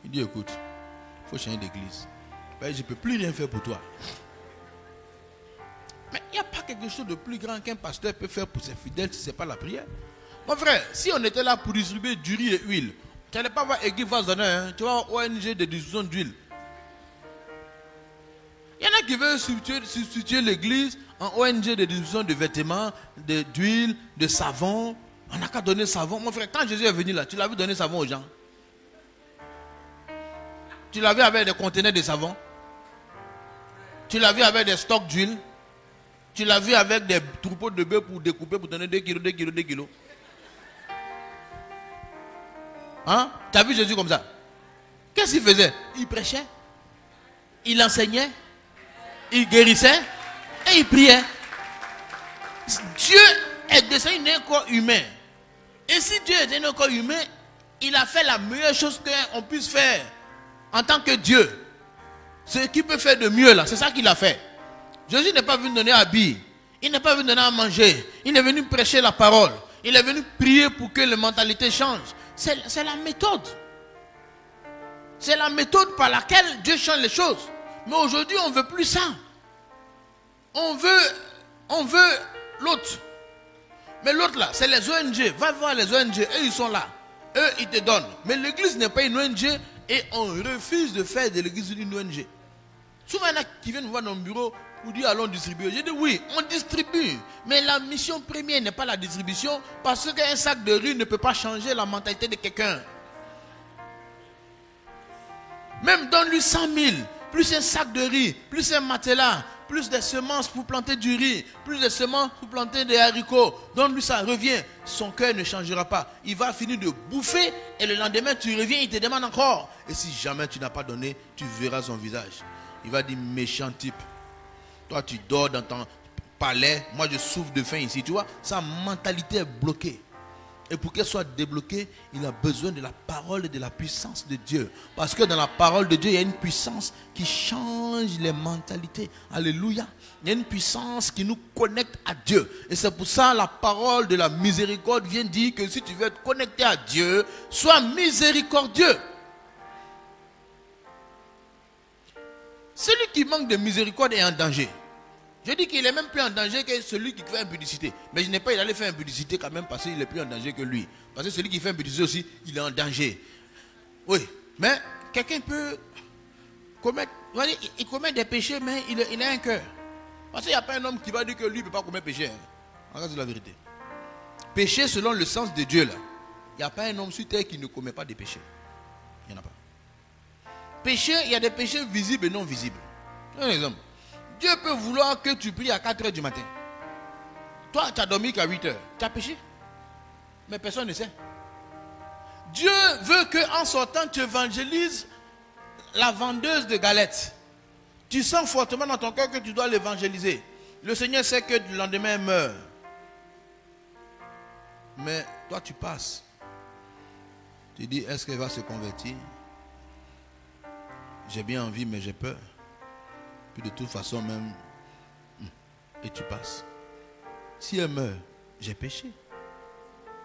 Il dit, écoute, il faut changer d'église. Je ne peux plus rien faire pour toi. Mais il n'y a pas quelque chose de plus grand qu'un pasteur peut faire pour ses fidèles si ce n'est pas la prière. Mon frère, si on était là pour distribuer du riz et huile, tu n'allais pas voir Église Vazana, hein? Tu vas voir ONG de distribution d'huile. Il y en a qui veulent substituer l'église en ONG de distribution de vêtements, d'huile, de savon. On n'a qu'à donner savon. Mon frère, quand Jésus est venu là, tu l'as vu donner savon aux gens? Tu l'as vu avec des conteneurs de savon? Tu l'as vu avec des stocks d'huile? Tu l'as vu avec des troupeaux de bœufs pour découper, pour donner 2 kilos, 2 kilos, 2 kilos? Hein? Tu as vu Jésus comme ça? Qu'est-ce qu'il faisait? Il prêchait, il enseignait, il guérissait et il priait. Dieu est descendu d'un corps humain. Et si Dieu est d'un corps humain, il a fait la meilleure chose qu'on puisse faire en tant que Dieu. Ce qu'il peut faire de mieux là, c'est ça qu'il a fait. Jésus n'est pas venu donner à habiller. Il n'est pas venu donner à manger. Il est venu prêcher la parole. Il est venu prier pour que les mentalités changent. C'est la méthode. C'est la méthode par laquelle Dieu change les choses. Mais aujourd'hui, on ne veut plus ça. On veut l'autre. Mais l'autre là, c'est les ONG. Va voir les ONG. Eux, ils sont là. Eux, ils te donnent. Mais l'église n'est pas une ONG et on refuse de faire de l'église une ONG. Souvent, il y en a qui viennent voir dans mon bureau pour dire allons distribuer. J'ai dit oui, on distribue. Mais la mission première n'est pas la distribution parce qu'un sac de riz ne peut pas changer la mentalité de quelqu'un. Même donne-lui 100 000, plus un sac de riz, plus un matelas, plus des semences pour planter du riz, plus des semences pour planter des haricots. Donne-lui ça, reviens. Son cœur ne changera pas. Il va finir de bouffer et le lendemain tu reviens, il te demande encore. Et si jamais tu n'as pas donné, tu verras son visage. Il va dire méchant type. Toi tu dors dans ton palais, moi je souffre de faim ici. Tu vois, sa mentalité est bloquée. Et pour qu'elle soit débloquée, il a besoin de la parole et de la puissance de Dieu. Parce que dans la parole de Dieu, il y a une puissance qui change les mentalités. Alléluia. Il y a une puissance qui nous connecte à Dieu. Et c'est pour ça la parole de la miséricorde vient dire que si tu veux être connecté à Dieu, sois miséricordieux. Celui qui manque de miséricorde est en danger. Je dis qu'il est même plus en danger que celui qui fait impudicité. Mais je n'ai pas, il allait faire impudicité quand même parce qu'il est plus en danger que lui. Parce que celui qui fait impudicité aussi, il est en danger. Oui, mais quelqu'un peut commettre, il commet des péchés, mais il a un cœur. Parce qu'il n'y a pas un homme qui va dire que lui ne peut pas commettre péché. Regarde la vérité. Péché selon le sens de Dieu là. Il n'y a pas un homme sur terre qui ne commet pas de péché. Il n'y en a pas. Péché, il y a des péchés visibles et non visibles. Un exemple. Dieu peut vouloir que tu pries à 4 h du matin. Toi, tu as dormi qu'à 8 h. Tu as péché. Mais personne ne sait. Dieu veut qu'en sortant, tu évangélises la vendeuse de galettes. Tu sens fortement dans ton cœur que tu dois l'évangéliser. Le Seigneur sait que le lendemain elle meurt. Mais toi, tu passes. Tu dis, est-ce qu'elle va se convertir? J'ai bien envie, mais j'ai peur. Puis de toute façon même, et tu passes. Si elle meurt, j'ai péché.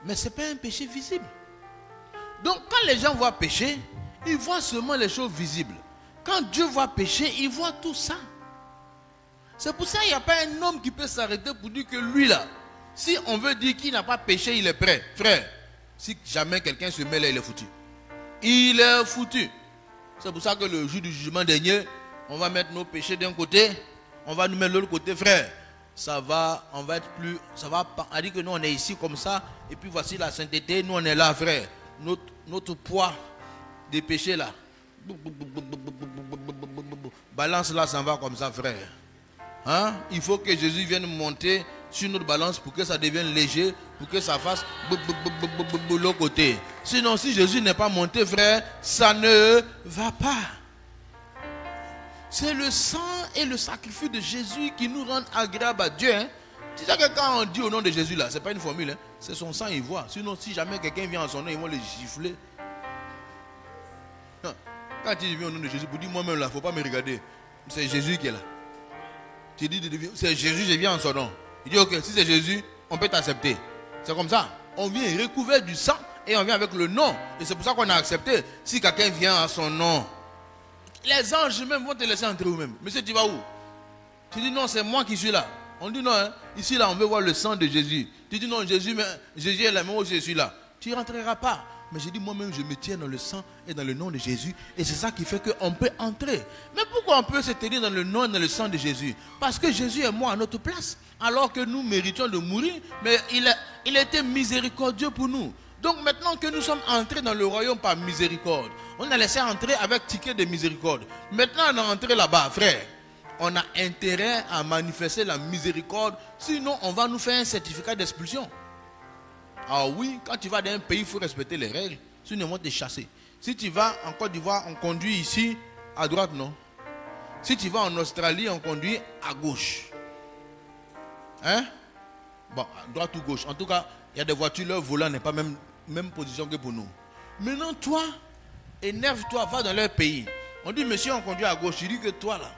Mais ce n'est pas un péché visible. Donc quand les gens voient pécher, ils voient seulement les choses visibles. Quand Dieu voit pécher, il voit tout ça. C'est pour ça qu'il n'y a pas un homme qui peut s'arrêter pour dire que lui là, si on veut dire qu'il n'a pas péché, il est prêt. Frère, si jamais quelqu'un se met là, il est foutu. Il est foutu. C'est pour ça que le jour du jugement dernier, on va mettre nos péchés d'un côté, on va nous mettre de l'autre côté, frère. Ça va, on va être plus, ça va pas. On dit que nous on est ici comme ça, et puis voici la sainteté, nous on est là, frère. Notre poids des péchés là, balance là s'en va comme ça, frère. Hein? Il faut que Jésus vienne monter sur notre balance pour que ça devienne léger, pour que ça fasse l'autre côté. Sinon, si Jésus n'est pas monté, frère, ça ne va pas. C'est le sang et le sacrifice de Jésus qui nous rendent agréables à Dieu. Hein? Tu sais que quand on dit au nom de Jésus là, c'est pas une formule, hein? C'est son sang, il voit. Sinon, si jamais quelqu'un vient en son nom, ils vont le gifler. Quand tu viens au nom de Jésus, pour dire moi-même là, il ne faut pas me regarder. C'est Jésus qui est là. Tu dis, c'est Jésus, je viens en son nom. Il dit, ok, si c'est Jésus, on peut t'accepter. C'est comme ça. On vient recouvert du sang et on vient avec le nom. Et c'est pour ça qu'on a accepté. Si quelqu'un vient en son nom, les anges même vont te laisser entrer eux-mêmes. Monsieur, tu vas où? Tu dis, non, c'est moi qui suis là. On dit, non, hein, ici, là, on veut voir le sang de Jésus. Tu dis, non, Jésus est là, moi aussi, je suis là. Tu ne rentreras pas. Mais j'ai dit, moi-même, je me tiens dans le sang et dans le nom de Jésus. Et c'est ça qui fait qu'on peut entrer. Mais pourquoi on peut se tenir dans le nom et dans le sang de Jésus? Parce que Jésus est mort à notre place. Alors que nous méritions de mourir. Mais il a été miséricordieux pour nous. Donc maintenant que nous sommes entrés dans le royaume par miséricorde, on a laissé entrer avec ticket de miséricorde. Maintenant on est entré là-bas, frère. On a intérêt à manifester la miséricorde. Sinon, on va nous faire un certificat d'expulsion. Ah oui, quand tu vas dans un pays, il faut respecter les règles. Sinon, ils vont te chasser. Si tu vas en Côte d'Ivoire, on conduit ici à droite, non? Si tu vas en Australie, on conduit à gauche. Hein? Bon, à droite ou gauche. En tout cas, il y a des voitures, leur volant n'est pas même position que pour nous. Maintenant, toi, énerve-toi, va dans leur pays. On dit, monsieur, on conduit à gauche. Tu dis que toi, là,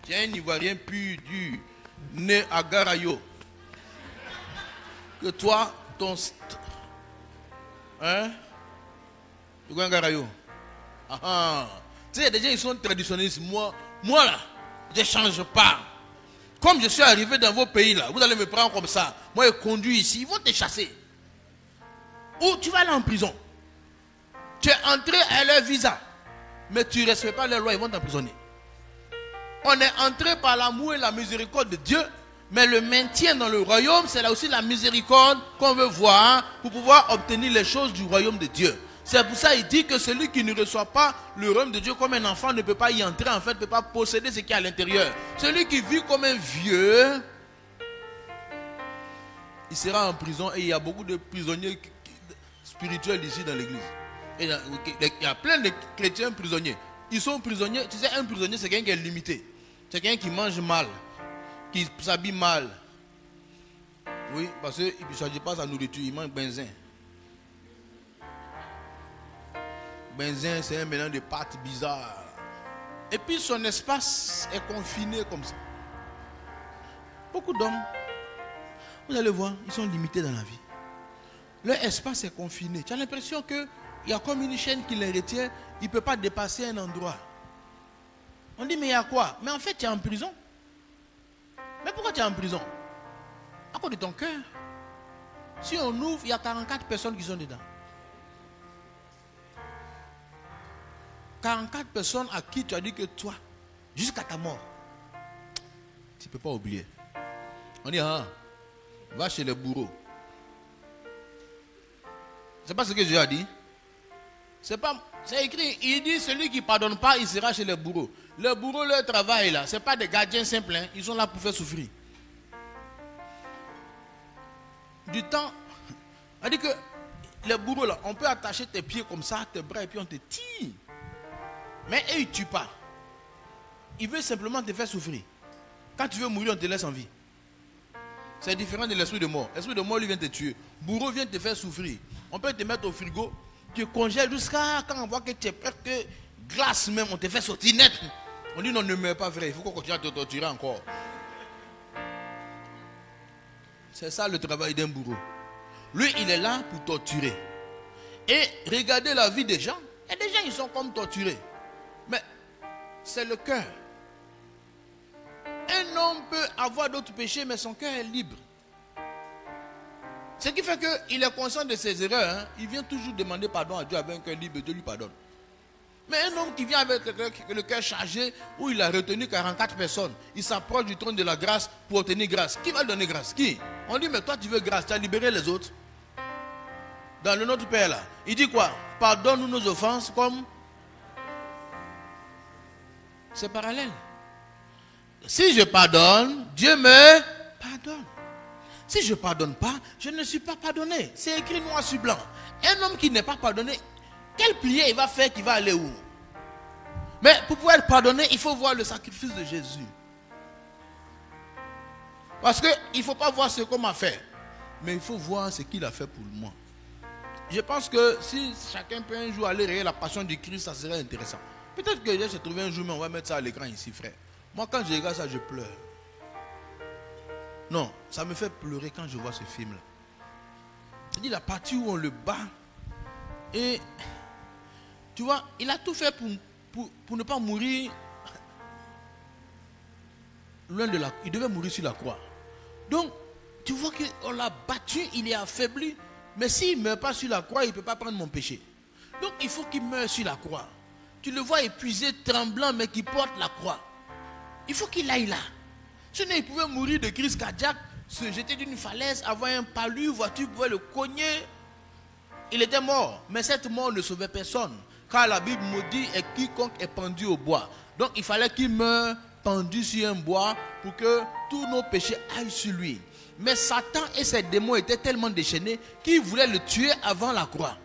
tu es un Ivoirien pur, dur, né à Garayo. Que toi, ton... Hein? Tu vois un Garayo? Ah ah. Tu sais, il y a des gens qui sont traditionnalistes. Moi là, je ne change pas. Comme je suis arrivé dans vos pays là, vous allez me prendre comme ça. Moi, je conduis ici, ils vont te chasser. Ou tu vas aller en prison. Tu es entré à leur visa, mais tu ne respectes pas leurs lois, ils vont t'emprisonner. On est entré par l'amour et la miséricorde de Dieu, mais le maintien dans le royaume, c'est là aussi la miséricorde qu'on veut voir pour pouvoir obtenir les choses du royaume de Dieu. C'est pour ça qu'il dit que celui qui ne reçoit pas le royaume de Dieu comme un enfant ne peut pas y entrer, en fait, ne peut pas posséder ce qui est à l'intérieur. Celui qui vit comme un vieux, il sera en prison et il y a beaucoup de prisonniers spirituels ici dans l'église. Il y a plein de chrétiens prisonniers. Ils sont prisonniers. Tu sais, un prisonnier, c'est quelqu'un qui est limité. C'est quelqu'un qui mange mal, qui s'habille mal. Oui, parce qu'il ne s'agit pas de sa nourriture, il mange benzin. Benzin, c'est un mélange de pâtes bizarres. Et puis son espace est confiné comme ça. Beaucoup d'hommes, vous allez voir, ils sont limités dans la vie. Leur espace est confiné. Tu as l'impression qu'il y a comme une chaîne qui les retient. Il ne peut pas dépasser un endroit. On dit, mais il y a quoi? Mais en fait, tu es en prison. Mais pourquoi tu es en prison? À cause de ton cœur. Si on ouvre, il y a 44 personnes qui sont dedans. 44 personnes à qui tu as dit que toi, jusqu'à ta mort, tu ne peux pas oublier. On dit, ah, va chez les bourreaux. C'est pas ce que Dieu a dit. C'est écrit, il dit, celui qui ne pardonne pas, il sera chez les bourreaux. Les bourreaux, leur travail là, ce n'est pas des gardiens simples, hein, ils sont là pour faire souffrir. Du temps, on dit que les bourreaux là, on peut attacher tes pieds comme ça, tes bras, et puis on te tire. Mais eux, ils ne tuent pas. Ils veulent simplement te faire souffrir. Quand tu veux mourir, on te laisse en vie. C'est différent de l'esprit de mort. L'esprit de mort, lui, vient te tuer. Bourreau vient te faire souffrir. On peut te mettre au frigo, tu congèles jusqu'à quand on voit que tu es prêt, que glace même, on te fait sortir net. On dit non, ne meurs pas, frère, il faut qu'on continue à te torturer encore. C'est ça le travail d'un bourreau. Lui, il est là pour torturer. Et regardez la vie des gens. Il y a des gens, ils sont comme torturés. Mais c'est le cœur. Un homme peut avoir d'autres péchés, mais son cœur est libre. Ce qui fait qu'il est conscient de ses erreurs. Hein. Il vient toujours demander pardon à Dieu avec un cœur libre. Dieu lui pardonne. Mais un homme qui vient avec le cœur chargé, où il a retenu 44 personnes, il s'approche du trône de la grâce pour obtenir grâce. Qui va lui donner grâce? Qui? On dit, mais toi tu veux grâce, tu as libéré les autres. Dans le Notre Père là, il dit quoi? Pardonne-nous nos offenses comme... C'est parallèle. Si je pardonne, Dieu me pardonne. Si je ne pardonne pas, je ne suis pas pardonné. C'est écrit noir sur blanc. Un homme qui n'est pas pardonné, quelle prière il va faire qu'il va aller où? Mais pour pouvoir être pardonné, il faut voir le sacrifice de Jésus. Parce qu'il ne faut pas voir ce qu'on m'a fait, mais il faut voir ce qu'il a fait pour moi. Je pense que si chacun peut un jour aller regarder la passion du Christ, ça serait intéressant. Peut-être que je vais trouver un jour, mais on va mettre ça à l'écran ici, frère. Moi, quand je regarde ça, je pleure. Non, ça me fait pleurer quand je vois ce film-là. C'est-à-dire la partie où on le bat. Et tu vois, il a tout fait pour ne pas mourir loin de la croix. Il devait mourir sur la croix. Donc, tu vois qu'on l'a battu, il est affaibli. Mais s'il ne meurt pas sur la croix, il ne peut pas prendre mon péché. Donc, il faut qu'il meure sur la croix. Tu le vois épuisé, tremblant, mais qui porte la croix. Il faut qu'il aille là. Sinon, il pouvait mourir de crise cardiaque, se jeter d'une falaise, avoir un palu, voiture pouvait le cogner. Il était mort. Mais cette mort ne sauvait personne. Car la Bible nous dit et quiconque est pendu au bois. Donc, il fallait qu'il meure pendu sur un bois pour que tous nos péchés aillent sur lui. Mais Satan et ses démons étaient tellement déchaînés qu'ils voulaient le tuer avant la croix.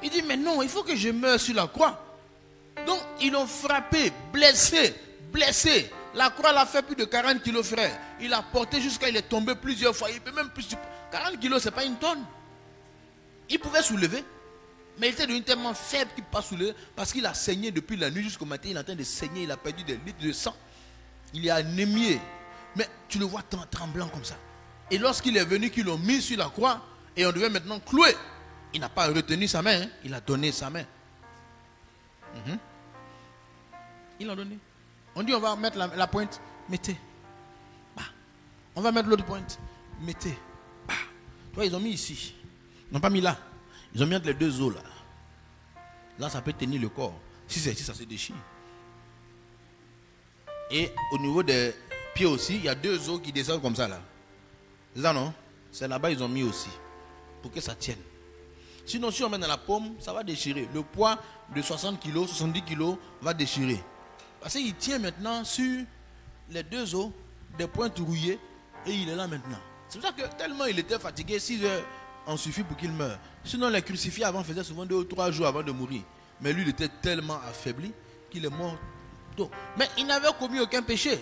Il dit, mais non, il faut que je meure sur la croix. Donc, ils l'ont frappé, blessé. La croix l'a fait plus de 40 kilos, frère. Il a porté jusqu'à il est tombé plusieurs fois. Il peut même plus. 40 kilos, ce n'est pas une tonne. Il pouvait soulever. Mais il était devenu tellement faible qu'il ne peut pas soulever. Parce qu'il a saigné depuis la nuit jusqu'au matin. Il est en train de saigner. Il a perdu des litres de sang. Il est anémié. Mais tu le vois tremblant comme ça. Et lorsqu'il est venu, qu'ils l'ont mis sur la croix, et on devait maintenant clouer. Il n'a pas retenu sa main. Il a donné sa main. Il a donné. On dit on va mettre la pointe, mettez. Bah. On va mettre l'autre pointe, mettez. Bah. Toi, ils ont mis ici. Ils n'ont pas mis là. Ils ont mis entre les deux os là. Là, ça peut tenir le corps. Si c'est ici, ça se déchire. Et au niveau des pieds aussi, il y a deux os qui descendent comme ça là. C'est ça non? C'est là-bas ils ont mis aussi. Pour que ça tienne. Sinon, si on met dans la paume, ça va déchirer. Le poids de 60 kg, 70 kg va déchirer. Parce qu'il tient maintenant sur les deux os, des pointes rouillées, et il est là maintenant. C'est pour ça que tellement il était fatigué, 6 heures en suffit pour qu'il meure. Sinon, les crucifiés avant faisaient souvent 2 ou 3 jours avant de mourir. Mais lui, il était tellement affaibli qu'il est mort tôt. Mais il n'avait commis aucun péché.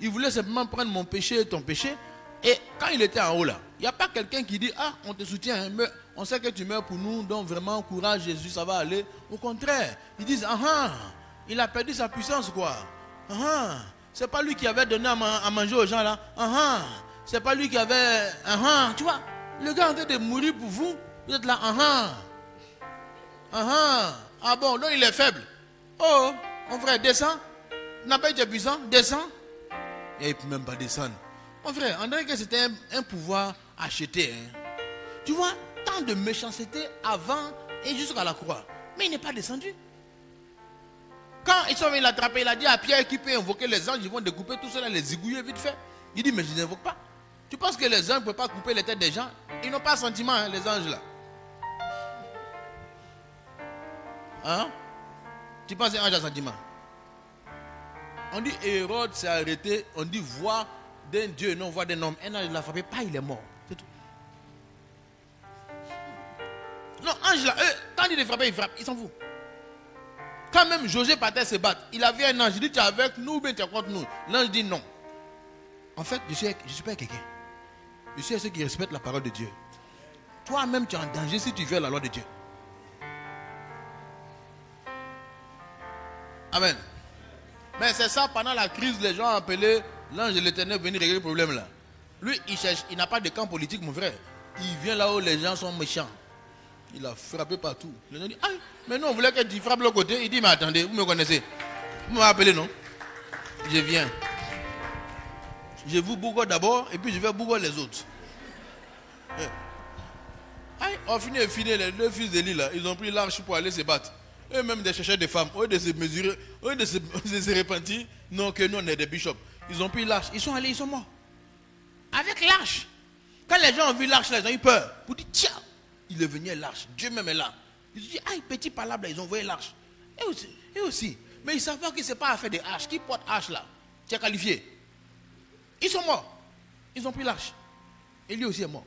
Il voulait simplement prendre mon péché et ton péché. Et quand il était en haut là, il n'y a pas quelqu'un qui dit, ah, on te soutient, hein, mais on sait que tu meurs pour nous, donc vraiment, courage Jésus, ça va aller. Au contraire, ils disent, il a perdu sa puissance quoi. C'est pas lui qui avait donné à manger aux gens là. C'est pas lui qui avait, tu vois, le gars est en train de mourir pour vous, vous êtes là, ah bon, donc il est faible. Oh, mon frère, descends. N'a pas été puissant, descends. Et il ne peut même pas descendre. Mon frère, on dirait que c'était un pouvoir acheté. Hein. Tu vois, tant de méchanceté avant et jusqu'à la croix. Mais il n'est pas descendu. Quand ils sont venus l'attraper, il a dit à Pierre qui peut invoquer les anges, ils vont découper tout cela, les zigouiller vite fait. Il dit, mais je n'invoque pas. Tu penses que les anges ne peuvent pas couper les têtes des gens? Ils n'ont pas sentiment, hein, les anges là. Hein? Tu penses que les anges ont sentiment? On dit Hérode s'est arrêté, on dit voix d'un Dieu, non voix d'un homme. Un ange l'a frappé, pas il est mort. C'est tout. Non, ange là, quand il est frappé, il frappe, il s'en fout. Quand même José partait se battre, il a vu un ange, il dit tu es avec nous ou bien tu es contre nous. L'ange dit non. En fait, je suis pas quelqu'un. Je suis ceux qui respectent la parole de Dieu. Toi-même tu es en danger si tu viens la loi de Dieu. Amen. Mais c'est ça, pendant la crise, les gens ont appelé l'ange de l'Éternel venir régler le problème là. Lui, il cherche, il n'a pas de camp politique, mon frère. Il vient là où les gens sont méchants. Il a frappé partout. Les gens disent, ah, mais non, on voulait que tu frappes l'autre côté. Il dit, mais attendez, vous me connaissez. Vous m'avez appelé, non? Je viens. Je vous bougoie d'abord, et puis je vais bougoie les autres. On finit, les deux fils d'Élie là, ils ont pris l'arche pour aller se battre. Eux-mêmes des chercheurs de femmes, au lieu de se mesurer, au lieu de se repentir, non, que nous on est des bishops. Ils ont pris l'arche, ils sont allés, ils sont morts. Avec l'arche. Quand les gens ont vu l'arche là, ils ont eu peur. Pour dire, tiens, il est venu à l'arche, Dieu même est là. Ils ont dit, ah, petit palabre, ils ont envoyé l'arche. Et aussi, Mais ils ne savent pas que ce n'est pas affaire des haches. Qui porte hache là? Tu es qualifié. Ils sont morts. Ils ont pris l'arche. Et lui aussi est mort.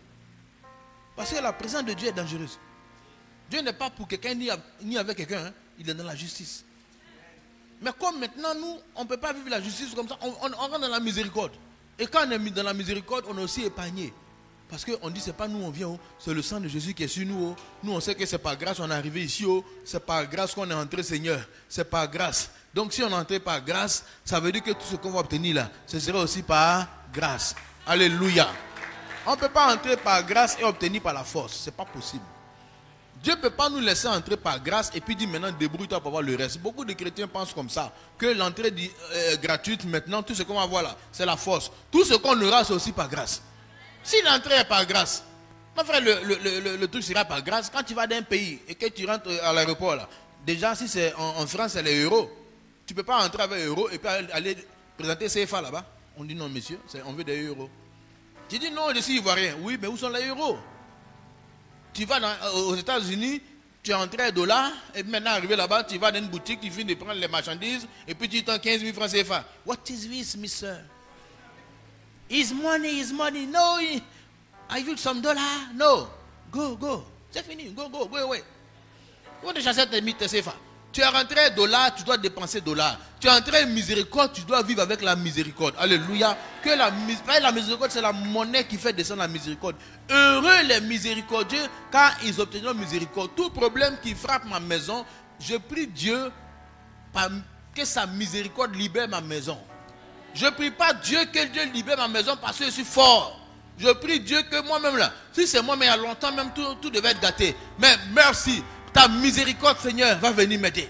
Parce que la présence de Dieu est dangereuse. Dieu n'est pas pour quelqu'un ni avec quelqu'un. Hein. Il est dans la justice. Mais comme maintenant, nous, on ne peut pas vivre la justice comme ça, on rentre dans la miséricorde. Et quand on est mis dans la miséricorde, on est aussi épargné. Parce qu'on dit, ce n'est pas nous, on vient, c'est le sang de Jésus qui est sur nous. Nous, on sait que ce n'est pas grâce qu'on est arrivé ici. Ce n'est pas grâce qu'on est entré, Seigneur. Ce n'est pas grâce. Donc, si on est entré par grâce, ça veut dire que tout ce qu'on va obtenir là, ce sera aussi par grâce. Alléluia. On ne peut pas entrer par grâce et obtenir par la force. Ce n'est pas possible. Dieu ne peut pas nous laisser entrer par grâce et puis dire maintenant débrouille-toi pour avoir le reste. Beaucoup de chrétiens pensent comme ça, que l'entrée est gratuite maintenant, tout ce qu'on va voir là, c'est la force. Tout ce qu'on aura, c'est aussi par grâce. Si l'entrée est par grâce, mon frère, le truc sera par grâce. Quand tu vas d'un pays et que tu rentres à l'aéroport là, déjà si c'est en France, c'est les euros. Tu ne peux pas entrer avec euros et puis aller présenter CFA là-bas. On dit non monsieur, on veut des euros. Tu dis non, je suis ivoirien. Oui, mais où sont les euros? Tu vas aux États-Unis, tu es entré à $, et maintenant arrivé là-bas, tu vas dans une boutique, tu finis de prendre les marchandises, et puis tu tends 15 000 francs CFA. What is this, mister? Is money. No, I give some dollars. No. Go. C'est fini. Go away. Quand tu achètes tes CFA, tu es rentré $, tu dois dépenser $. Tu es entré miséricorde, tu dois vivre avec la miséricorde. Alléluia. Que la miséricorde, c'est la monnaie qui fait descendre la miséricorde. Heureux les miséricordieux, car ils obtiendront miséricorde. Tout problème qui frappe ma maison, je prie Dieu que sa miséricorde libère ma maison. Je ne prie pas Dieu que Dieu libère ma maison parce que je suis fort. Je prie Dieu que moi-même là, si c'est moi, mais il y a longtemps même tout devait être gâté. Mais merci, ta miséricorde Seigneur va venir m'aider.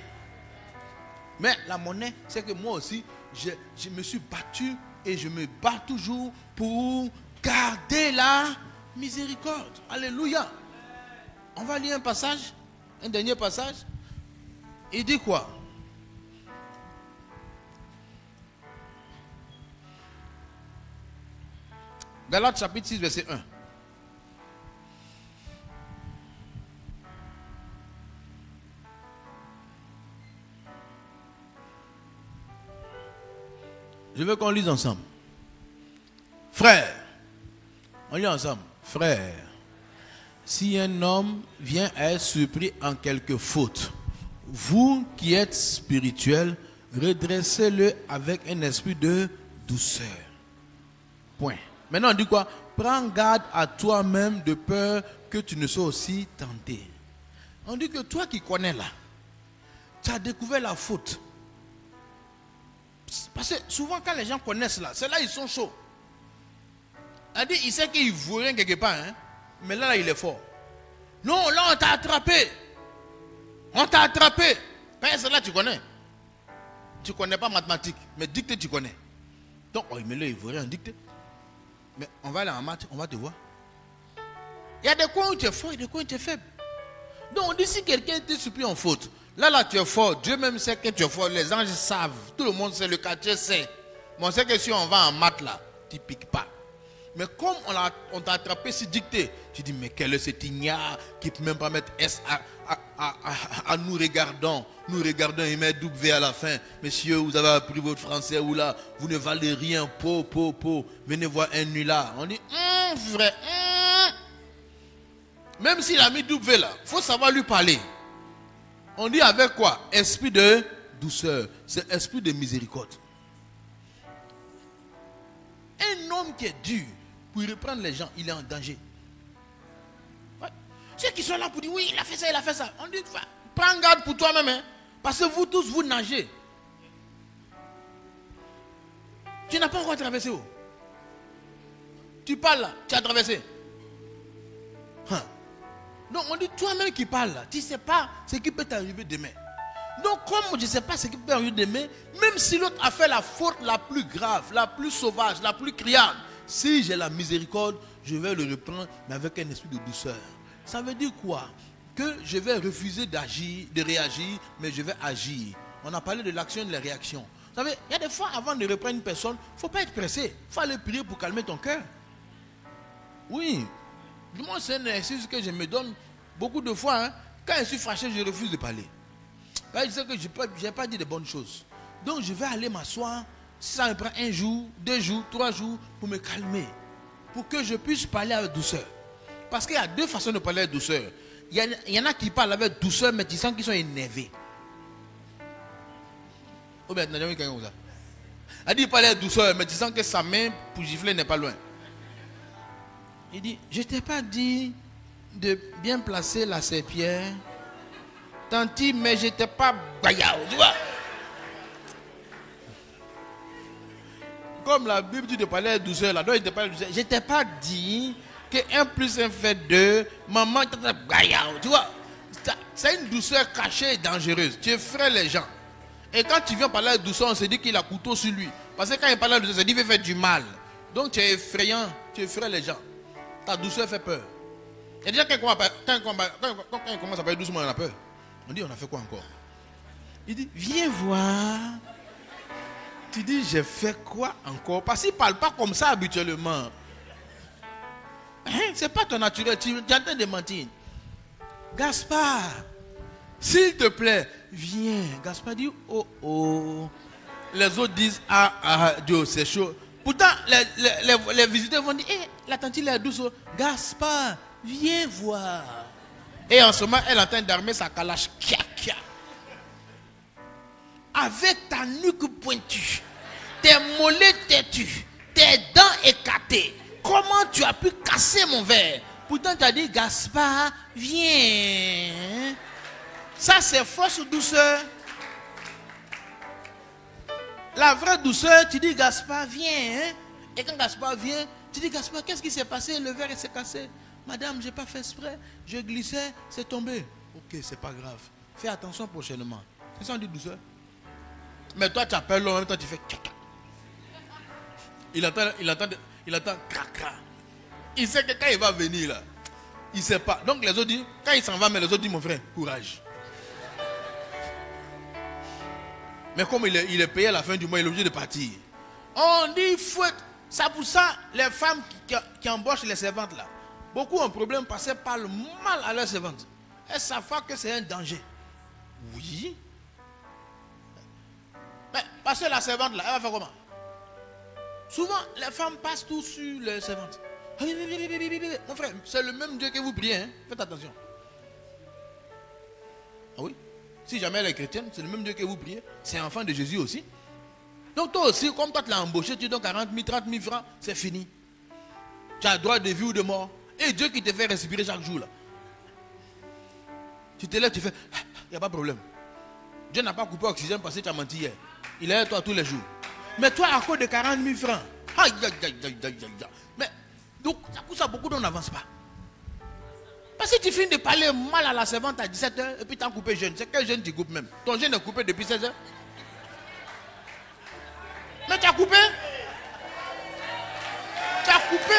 Mais la monnaie, c'est que moi aussi, je me suis battu et je me bats toujours pour garder la miséricorde. Alléluia. On va lire un passage, un dernier passage. Il dit quoi? Galates chapitre 6, verset 1. Je veux qu'on lise ensemble. Frère, on lit ensemble. Frère, si un homme vient à être surpris en quelque faute, vous qui êtes spirituels, redressez-le avec un esprit de douceur. Point. Maintenant on dit quoi? Prends garde à toi-même de peur que tu ne sois aussi tenté. On dit que toi qui connais là, tu as découvert la faute. Parce que souvent quand les gens connaissent là, c'est là ils sont chauds. Il sait qu'il ne vaut rien quelque part, hein? Mais là il est fort. Non, là on t'a attrapé. On t'a attrapé. Quand c'est là tu connais. Tu ne connais pas mathématiques, mais dictée tu connais. Donc, mais là il ne vaut rien dictée. Mais on va aller en maths, on va te voir. Il y a des coins où tu es fort et des coins où tu es faible. Donc on dit si quelqu'un t'est surpris en faute, là tu es fort, Dieu même sait que tu es fort, les anges savent, tout le monde sait, le quartier sait. Mais on sait que si on va en maths là, tu ne piques pas. Mais comme on t'a attrapé si dicté, tu dis mais quel est cet ignare qui ne peut même pas mettre S à nous regardons, il met W à la fin. Messieurs, vous avez appris votre français ou là, vous ne valez rien, venez voir un nul là. On dit, frère, même s'il a mis W là, il faut savoir lui parler. On dit avec quoi? Esprit de douceur, c'est esprit de miséricorde. Un homme qui est dur, pour reprendre les gens, il est en danger. Ouais. Ceux qui sont là pour dire, oui, il a fait ça. On dit, prends garde pour toi-même, hein, parce que vous tous, vous nagez. Tu n'as pas encore traversé où? Tu parles là, tu as traversé. Hein. Donc on dit, toi-même qui parles là, tu ne sais pas ce qui peut t'arriver demain. Donc comme je ne sais pas ce qui peut arriver demain, même si l'autre a fait la faute la plus grave, la plus sauvage, la plus criarde, si j'ai la miséricorde, je vais le reprendre, mais avec un esprit de douceur. Ça veut dire quoi? Que je vais refuser d'agir, de réagir, mais je vais agir. On a parlé de l'action et de la réaction. Vous savez, il y a des fois, avant de reprendre une personne, il ne faut pas être pressé. Il faut aller prier pour calmer ton cœur. Oui. Moi, c'est un exercice que je me donne beaucoup de fois. Hein. Quand je suis fâché, je refuse de parler. Je sais que je n'ai pas dit de bonnes choses. Donc je vais aller m'asseoir. Si ça me prend 1 jour, 2 jours, 3 jours pour me calmer. Pour que je puisse parler avec douceur. Parce qu'il y a 2 façons de parler avec douceur. Il y en a qui parlent avec douceur, mais tu sens qu'ils sont énervés. Oh ben, il dit il parle avec douceur, mais tu sens que sa main pour gifler n'est pas loin. Il dit, je ne t'ai pas dit de bien placer la serpillère. Tanti, mais je n'étais pas baillard, tu vois. Comme la Bible dit de parler avec douceur, là, donc il te parle douceur. Je ne t'ai pas dit que 1 + 1 fait 2, maman, tu vois. C'est une douceur cachée et dangereuse. Tu effraies les gens. Et quand tu viens parler avec douceur, on se dit qu'il a couteau sur lui. Parce que quand il parle avec douceur, il dit qu'il veut faire du mal. Donc tu es effrayant, tu effraies les gens. Ta douceur fait peur. Et déjà, quand il commence à parler doucement, on a peur. On dit, on a fait quoi encore? Il dit, viens voir. Tu dis, j'ai fait quoi encore? Parce qu'il ne parle pas comme ça habituellement. Hein? Ce n'est pas ton naturel, tu es en train de mentir. Gaspard, s'il te plaît, viens. Gaspard dit, oh oh. Les autres disent, ah, Dieu, c'est chaud. Pourtant, les visiteurs vont dire, la tante elle est douce. Gaspard, viens voir. Et en ce moment, elle est en train d'armer sa calache. Avec ta nuque pointue, tes mollets têtus, tes dents écartées, comment tu as pu casser mon verre? Pourtant, tu as dit, Gaspard, viens. Ça, c'est fausse douceur. La vraie douceur, tu dis, Gaspard, viens. Hein? Et quand Gaspard vient, tu dis, Gaspard, qu'est-ce qui s'est passé? Le verre s'est cassé. Madame, je n'ai pas fait exprès. Je glissais, c'est tombé. Ok, c'est pas grave. Fais attention prochainement. C'est ça, on dit douceur. Mais toi, tu appelles l'homme, en même temps, tu fais caca. Il entend caca. Il sait que quand il va venir là, il ne sait pas. Donc les autres disent, quand il s'en va, mais les autres disent, mon frère, courage. Mais comme il est payé à la fin du mois, il est obligé de partir. On dit, faut. C'est pour ça, les femmes qui embauchent les servantes là, beaucoup ont un problème parce qu'elles parlent mal à leurs servantes. Elles savent pas que c'est un danger. Oui. Mais parce que la servante là, elle va faire comment? Souvent, les femmes passent tout sur les servantes. Mon frère, c'est le même Dieu que vous priez, hein? Faites attention. Ah oui? Si jamais elle est chrétienne, c'est le même Dieu que vous priez. C'est enfant de Jésus aussi. Donc toi aussi, comme toi tu l'as embauché, tu donnes 40 000, 30 000 francs, c'est fini. Tu as droit de vie ou de mort. Et Dieu qui te fait respirer chaque jour là. Tu te lèves, tu fais, il n'y a pas de problème. Dieu n'a pas coupé l'oxygène parce que tu as menti hier. Il est avec toi tous les jours. Mais toi, à cause de 40 000 francs, aïe, aïe, aïe, aïe, aïe, aïe. Mais donc, ça beaucoup d'on n'avance pas. Parce que tu finis de parler mal à la servante à 17h et puis tu as coupé jeûne. C'est quel jeûne tu coupes même? Ton jeûne est coupé depuis 16h. Mais tu as coupé? Tu as coupé?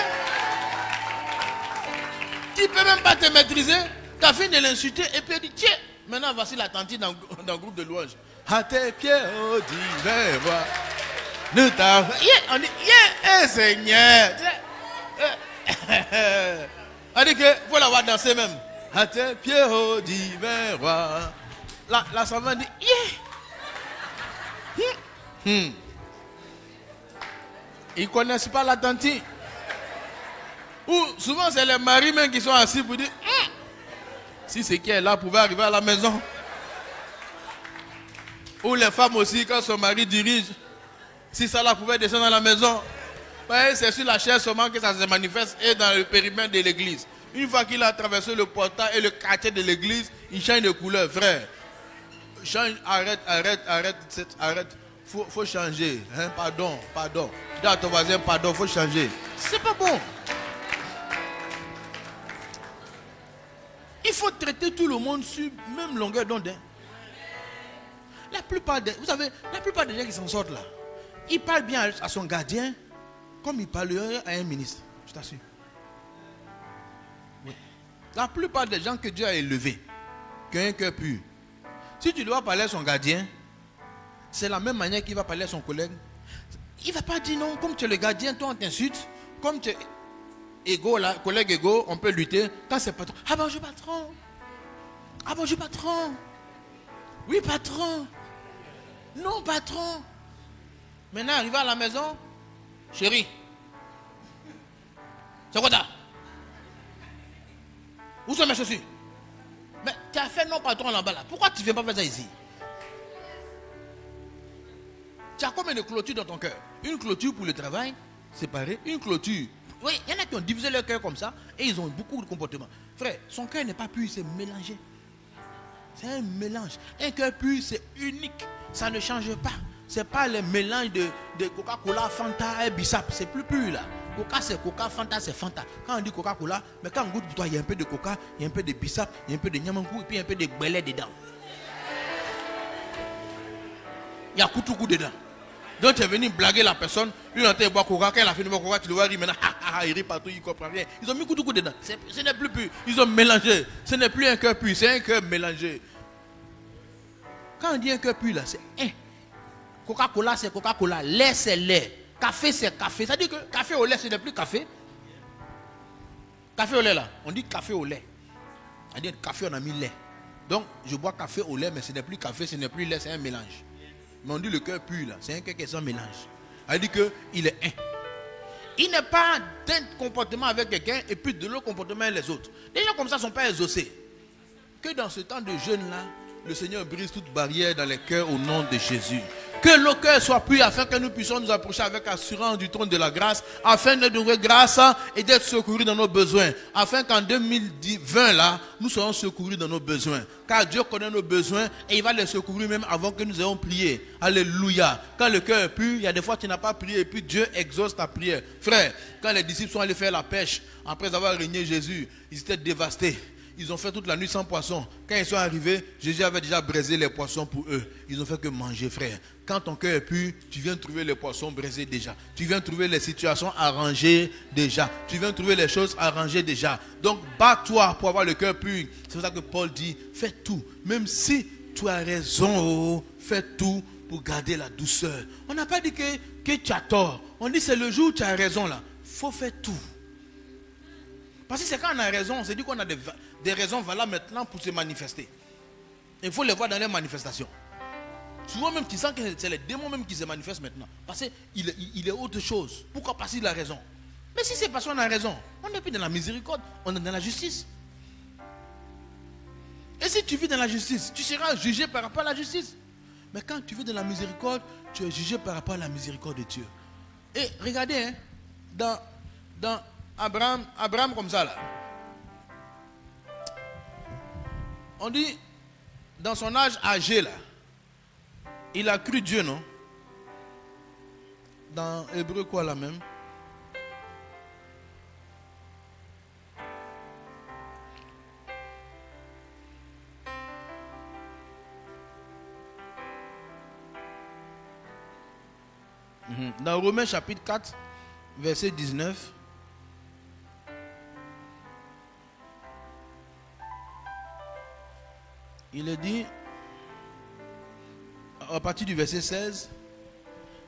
Tu ne peux même pas te maîtriser. Tu as fini de l'insulter et puis elle dit, tiens, maintenant voici la tante dans le groupe de louanges. À tes pieds, oh divin roi. Nous t'avons. On dit, Seigneur. On dit qu'il faut l'avoir dansé même. À tes pieds, oh divin roi. La servante dit, Ils ne connaissent pas la tante. Ou souvent c'est les maris même qui sont assis pour dire, si c'est qui est là pouvait arriver à la maison. Ou les femmes aussi, quand son mari dirige, si ça là pouvait descendre à la maison. C'est sur la chaise seulement que ça se manifeste et dans le périmètre de l'église. Une fois qu'il a traversé le portail et le quartier de l'église, il change de couleur, frère. Change, arrête. Faut changer. Hein? Pardon. Dis à ton voisin, pardon, faut changer. C'est pas bon. Il faut traiter tout le monde sur même longueur d'onde. La plupart des gens qui s'en sortent là, ils parlent bien à son gardien comme ils parleraient à un ministre. Je t'assure. Oui. La plupart des gens que Dieu a élevés, qui ont un cœur pur, si tu dois parler à son gardien, c'est la même manière qu'il va parler à son collègue. Il ne va pas dire non, comme tu es le gardien, toi on t'insulte, comme tu es égaux, là, collègue égaux, on peut lutter. Quand c'est patron, ah bonjour patron. Oui, patron. Non, patron. Maintenant, arrivé à la maison, chérie, c'est quoi ça? Où sont mes chaussures? Mais tu as fait non, patron, là-bas, là. Pourquoi tu ne viens pas faire ça ici? Tu as combien de clôtures dans ton cœur? Une clôture pour le travail, séparée. Une clôture. Oui, il y en a qui ont divisé leur cœur comme ça et ils ont beaucoup de comportements. Frère, son cœur n'est pas pur, c'est mélangé. C'est un mélange. Un cœur pur, c'est unique. Ça ne change pas. Ce n'est pas le mélange de Coca-Cola, Fanta et Bissap. C'est plus pur là. Coca, c'est Coca, Fanta, c'est Fanta. Quand on dit Coca-Cola, mais quand on goûte pour toi, il y a un peu de Coca, il y a un peu de Bissap, il y a un peu de Nyamankou et puis un peu de Gbelé dedans. Il y a Koutoukou dedans. Donc tu es venu blaguer la personne, lui il a boire Coca, quand il a fini de boire Coca, tu le vois rire maintenant, il rit partout, il ne comprend rien. Ils ont mis Koutoukou dedans. Ce n'est plus pur. Ils ont mélangé. Ce n'est plus un cœur pur, c'est un cœur mélangé. Quand on dit un cœur pur là, c'est un. Coca-Cola, c'est Coca-Cola. Lait, c'est lait. Café, c'est café. Ça dit que café au lait, ce n'est plus café. Café au lait, là. On dit café au lait. On dit café, on a mis lait. Donc, je bois café au lait, mais ce n'est plus café, ce n'est plus lait, c'est un mélange. Mais on dit le cœur pur, là. C'est un cœur qui est sans mélange. On dit qu'il est un. Il n'est pas d'un comportement avec quelqu'un et puis de l'autre comportement avec les autres. Les gens comme ça ne sont pas exaucés. Que dans ce temps de jeûne-là, le Seigneur brise toute barrière dans les cœurs au nom de Jésus. Que nos cœurs soient purs afin que nous puissions nous approcher avec assurance du trône de la grâce, afin de trouver grâce et d'être secourus dans nos besoins. Afin qu'en 2020, là, nous soyons secourus dans nos besoins. Car Dieu connaît nos besoins et il va les secourir même avant que nous ayons prié. Alléluia. Quand le cœur est pur, il y a des fois tu n'as pas prié et puis Dieu exauce ta prière. Frère, quand les disciples sont allés faire la pêche, après avoir régné Jésus, ils étaient dévastés. Ils ont fait toute la nuit sans poisson. Quand ils sont arrivés, Jésus avait déjà braisé les poissons pour eux. Ils ont fait que manger, frère. Quand ton cœur est pur, tu viens trouver les poissons braisés déjà. Tu viens trouver les situations arrangées déjà. Tu viens trouver les choses arrangées déjà. Donc, bats-toi pour avoir le cœur pur. C'est pour ça que Paul dit, fais tout. Même si tu as raison, fais tout pour garder la douceur. On n'a pas dit que tu as tort. On dit c'est le jour où tu as raison là. Il faut faire tout. Parce que c'est quand on a raison, on s'est dit qu'on a des raisons valables maintenant pour se manifester. Il faut les voir dans les manifestations. Souvent même tu sens que c'est les démons même qui se manifestent maintenant. Parce qu'il est autre chose. Pourquoi? Parce qu'il a raison. Mais si c'est parce qu'on a raison, on n'est plus dans la miséricorde, on est dans la justice. Et si tu vis dans la justice, tu seras jugé par rapport à la justice. Mais quand tu vis dans la miséricorde, tu es jugé par rapport à la miséricorde de Dieu. Et regardez, hein, dans Abraham comme ça là. On dit, dans son âge âgé là, il a cru Dieu, non? Dans Hébreu quoi là même? Dans Romains chapitre 4, verset 19. Il est dit, à partir du verset 16,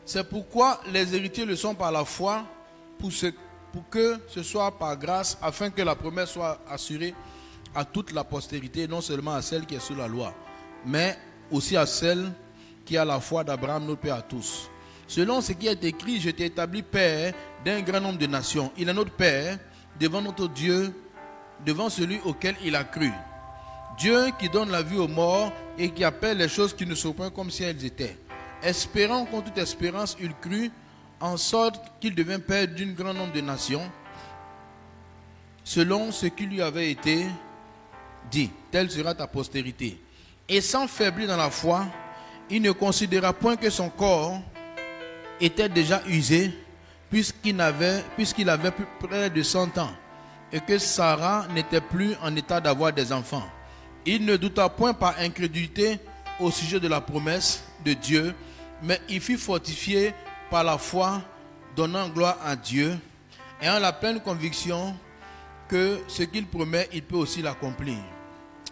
c'est pourquoi les héritiers le sont par la foi, pour que ce soit par grâce, afin que la promesse soit assurée à toute la postérité, non seulement à celle qui est sous la loi, mais aussi à celle qui a la foi d'Abraham, notre Père à tous. Selon ce qui est écrit, je t'ai établi Père d'un grand nombre de nations. Il est notre Père devant notre Dieu, devant celui auquel il a cru. Dieu qui donne la vie aux morts et qui appelle les choses qui ne sont point comme si elles étaient. Espérant contre toute espérance, il crut, en sorte qu'il devint père d'un grand nombre de nations, selon ce qui lui avait été dit. Telle sera ta postérité. Et sans faiblir dans la foi, il ne considéra point que son corps était déjà usé, puisqu'il avait plus près de 100 ans, et que Sarah n'était plus en état d'avoir des enfants. Il ne douta point par incrédulité au sujet de la promesse de Dieu, mais il fut fortifié par la foi, donnant gloire à Dieu, ayant la pleine conviction que ce qu'il promet, il peut aussi l'accomplir.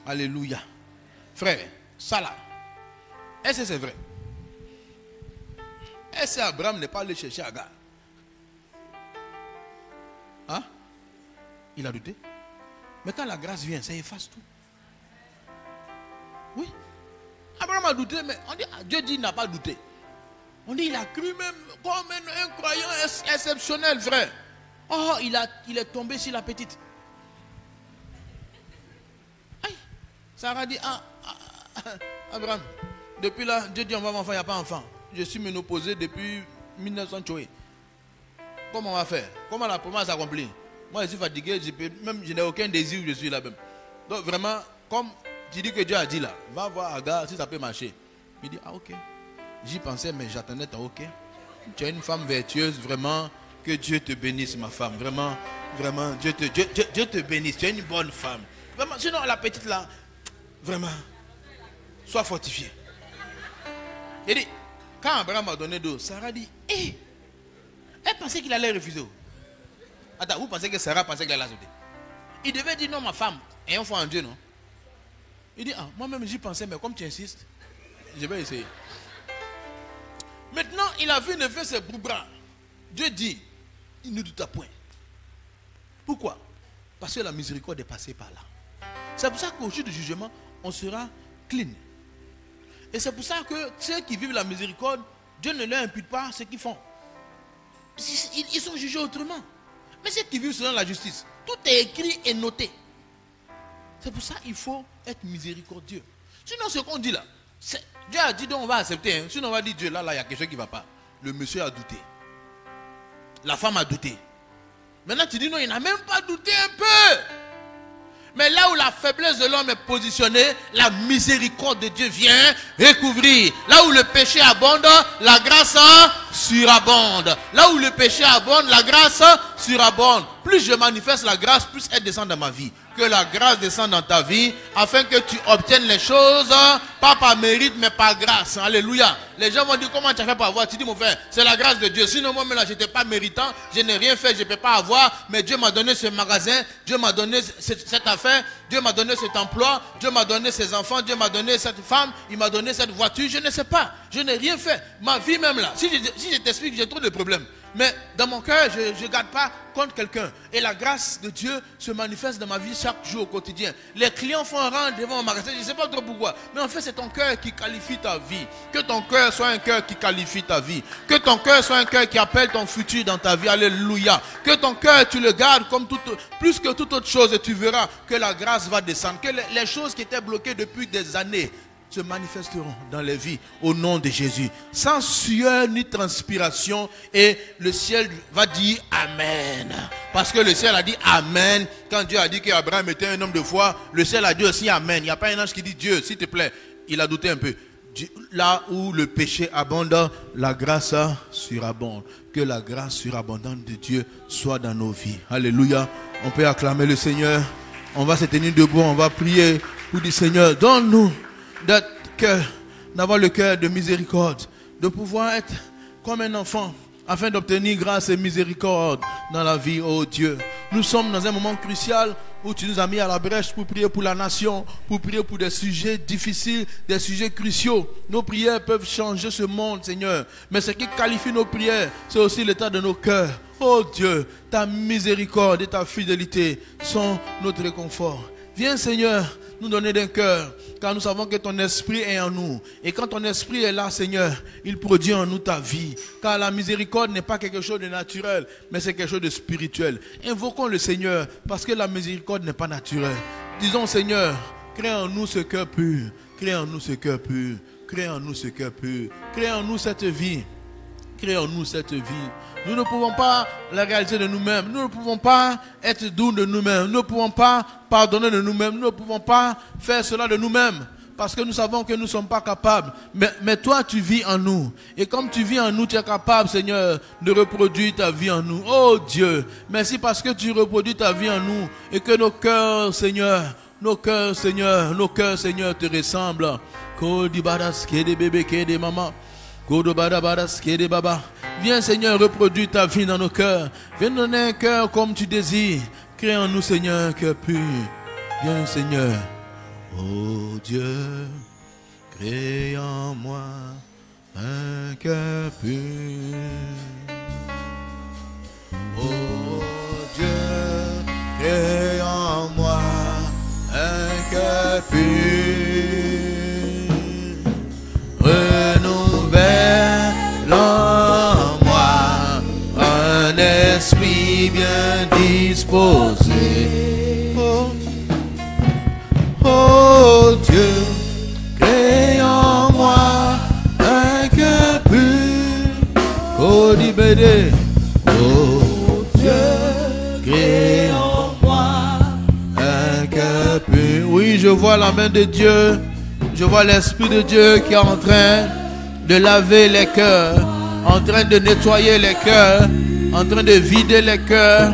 Alléluia. Frère, ça là, est-ce que c'est vrai? Est-ce que Abraham n'est pas allé chercher Agar? Hein? Il a douté. Mais quand la grâce vient, ça efface tout. Oui. Abraham a douté, mais on dit, Dieu dit, il n'a pas douté. On dit, il a cru même comme un croyant exceptionnel, frère. Oh, il est tombé sur la petite. Aïe. Sarah dit, Abraham, depuis là, Dieu dit, on va avoir enfant, il n'y a pas d'enfant. Je suis ménopausé depuis 1900 choué. Comment on va faire? Comment la promesse s'accomplit? Moi, je suis fatigué, je n'ai aucun désir où je suis là-même. Donc, vraiment, comme tu dis que Dieu a dit là, va voir Agar si ça peut marcher. Il dit, ok. J'y pensais, mais j'attendais ton ok. Tu es une femme vertueuse, vraiment. Que Dieu te bénisse, ma femme. Vraiment, vraiment, Dieu te bénisse. Tu es une bonne femme. Vraiment, sinon, la petite là, vraiment, sois fortifiée. Il dit, quand Abraham a donné d'eau, Sarah dit, hé, elle pensait qu'il allait refuser. Attends, vous pensez que Sarah pensait qu'il allait ajouter? Il devait dire non, ma femme, ayant foi en Dieu, non? Il dit, moi-même j'y pensais, mais comme tu insistes, je vais essayer. Maintenant, il a vu ne fait ses bras. Dieu dit, il ne doute point. Pourquoi? Parce que la miséricorde est passée par là. C'est pour ça qu'au jour du jugement, on sera clean. Et c'est pour ça que ceux qui vivent la miséricorde, Dieu ne leur impute pas ce qu'ils font. Ils sont jugés autrement. Mais ceux qui vivent selon la justice, tout est écrit et noté. C'est pour ça qu'il faut être miséricordieux. Sinon, ce qu'on dit là, Dieu a dit donc on va accepter. Hein. Sinon, on va dire Dieu, là, il y a quelque chose qui ne va pas. Le monsieur a douté. La femme a douté. Maintenant, tu dis non, il n'a même pas douté un peu. Mais là où la faiblesse de l'homme est positionnée, la miséricorde de Dieu vient recouvrir. Là où le péché abonde, la grâce surabonde. Là où le péché abonde, la grâce surabonde. Plus je manifeste la grâce, plus elle descend dans ma vie. Que la grâce descende dans ta vie, afin que tu obtiennes les choses, pas par mérite, mais par grâce. Alléluia. Les gens vont dire, comment tu as fait pour avoir? Tu dis, mon frère, c'est la grâce de Dieu. Sinon, moi, là, je n'étais pas méritant, je n'ai rien fait, je ne peux pas avoir, mais Dieu m'a donné ce magasin, Dieu m'a donné cette affaire, Dieu m'a donné cet emploi, Dieu m'a donné ces enfants, Dieu m'a donné cette femme, il m'a donné cette voiture, je ne sais pas, je n'ai rien fait. Ma vie même là, si je t'explique, j'ai trop de problèmes. Mais dans mon cœur, je ne garde pas contre quelqu'un. Et la grâce de Dieu se manifeste dans ma vie chaque jour au quotidien. Les clients font un rang devant mon magasin, je ne sais pas trop pourquoi. Mais en fait, c'est ton cœur qui qualifie ta vie. Que ton cœur soit un cœur qui qualifie ta vie. Que ton cœur soit un cœur qui appelle ton futur dans ta vie. Alléluia. Que ton cœur, tu le gardes comme plus que toute autre chose. Et tu verras que la grâce va descendre. Que les choses qui étaient bloquées depuis des années se manifesteront dans les vies au nom de Jésus. Sans sueur ni transpiration, et le ciel va dire Amen. Parce que le ciel a dit Amen. Quand Dieu a dit qu'Abraham était un homme de foi, le ciel a dit aussi Amen. Il n'y a pas un ange qui dit Dieu, s'il te plaît. Il a douté un peu. Là où le péché abonde, la grâce surabonde. Que la grâce surabondante de Dieu soit dans nos vies. Alléluia. On peut acclamer le Seigneur. On va se tenir debout, on va prier pour dire Seigneur, donne-nous d'avoir le cœur de miséricorde, de pouvoir être comme un enfant, afin d'obtenir grâce et miséricorde dans la vie, oh Dieu. Nous sommes dans un moment crucial où tu nous as mis à la brèche pour prier pour la nation, pour prier pour des sujets difficiles, des sujets cruciaux. Nos prières peuvent changer ce monde, Seigneur. Mais ce qui qualifie nos prières, c'est aussi l'état de nos cœurs. Oh Dieu, ta miséricorde et ta fidélité sont notre réconfort. Viens, Seigneur, nous donner d'un cœur, car nous savons que ton esprit est en nous. Et quand ton esprit est là, Seigneur, il produit en nous ta vie. Car la miséricorde n'est pas quelque chose de naturel, mais c'est quelque chose de spirituel. Invoquons le Seigneur, parce que la miséricorde n'est pas naturelle. Disons, Seigneur, crée en nous ce cœur pur. Crée en nous ce cœur pur. Crée en nous ce cœur pur. Crée en nous cette vie. Crée en nous cette vie. Nous ne pouvons pas la réaliser de nous-mêmes. Nous ne pouvons pas être doux de nous-mêmes. Nous ne pouvons pas pardonner de nous-mêmes. Nous ne pouvons pas faire cela de nous-mêmes. Parce que nous savons que nous ne sommes pas capables. Mais toi, tu vis en nous. Et comme tu vis en nous, tu es capable, Seigneur, de reproduire ta vie en nous. Oh Dieu, merci parce que tu reproduis ta vie en nous. Et que nos cœurs, Seigneur, te ressemblent. Viens, Seigneur, reproduire ta vie dans nos cœurs. Viens donner un cœur comme tu désires. Crée en nous, Seigneur, un cœur pur. Viens, Seigneur. Oh Dieu, crée en moi un cœur pur. Oh Dieu, crée en moi un cœur pur. disposé. Oh, oh Dieu, crée en moi un cœur pur. Oh Dibédé, oh Dieu, crée en moi un cœur pur. Oui, je vois la main de Dieu. Je vois l'Esprit de Dieu qui est en train de laver les cœurs, en train de nettoyer les cœurs, en train de vider les cœurs,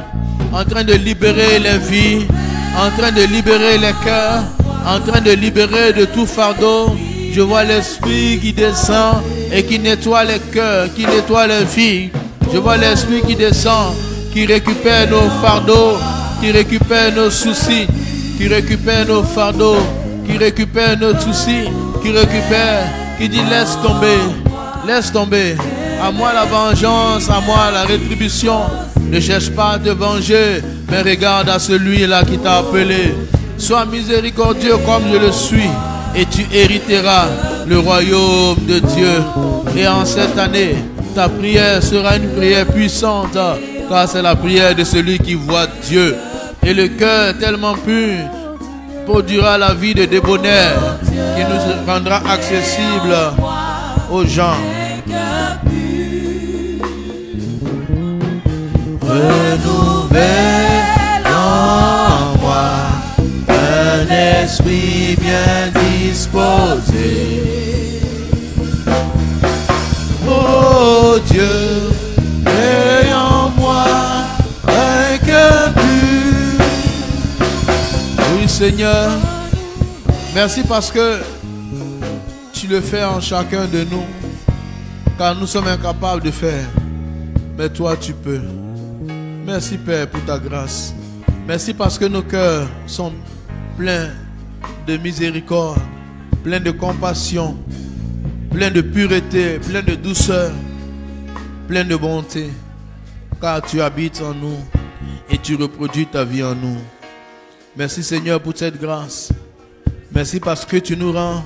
en train de libérer les vies, en train de libérer les cœurs, en train de libérer de tout fardeau. Je vois l'Esprit qui descend et qui nettoie les cœurs, qui nettoie les vies. Je vois l'Esprit qui descend, qui récupère nos fardeaux, qui récupère nos soucis, qui récupère nos fardeaux, qui récupère nos soucis, qui récupère, qui dit laisse tomber, laisse tomber. À moi la vengeance, à moi la rétribution. Ne cherche pas à te venger, mais regarde à celui-là qui t'a appelé. Sois miséricordieux comme je le suis, et tu hériteras le royaume de Dieu. Et en cette année, ta prière sera une prière puissante, car c'est la prière de celui qui voit Dieu. Et le cœur tellement pur produira la vie de débonnaire qui nous rendra accessible aux gens. Renouvelle en moi un esprit bien disposé. Oh Dieu, crée en moi un cœur pur. Oui Seigneur, merci parce que tu le fais en chacun de nous, car nous sommes incapables de faire, mais toi tu peux. Merci Père pour ta grâce. Merci parce que nos cœurs sont pleins de miséricorde, pleins de compassion, pleins de pureté, pleins de douceur, pleins de bonté. Car tu habites en nous et tu reproduis ta vie en nous. Merci Seigneur pour cette grâce. Merci parce que tu nous rends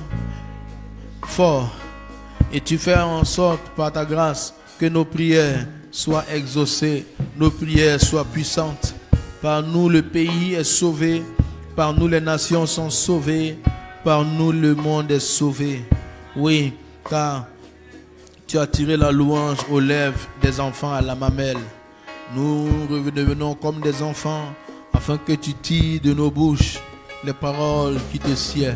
forts et tu fais en sorte par ta grâce que nos prières soient exaucées, nos prières soient puissantes. Par nous le pays est sauvé, par nous les nations sont sauvées, par nous le monde est sauvé. Oui, car tu as tiré la louange aux lèvres des enfants à la mamelle. Nous redevenons comme des enfants afin que tu tires de nos bouches les paroles qui te sied.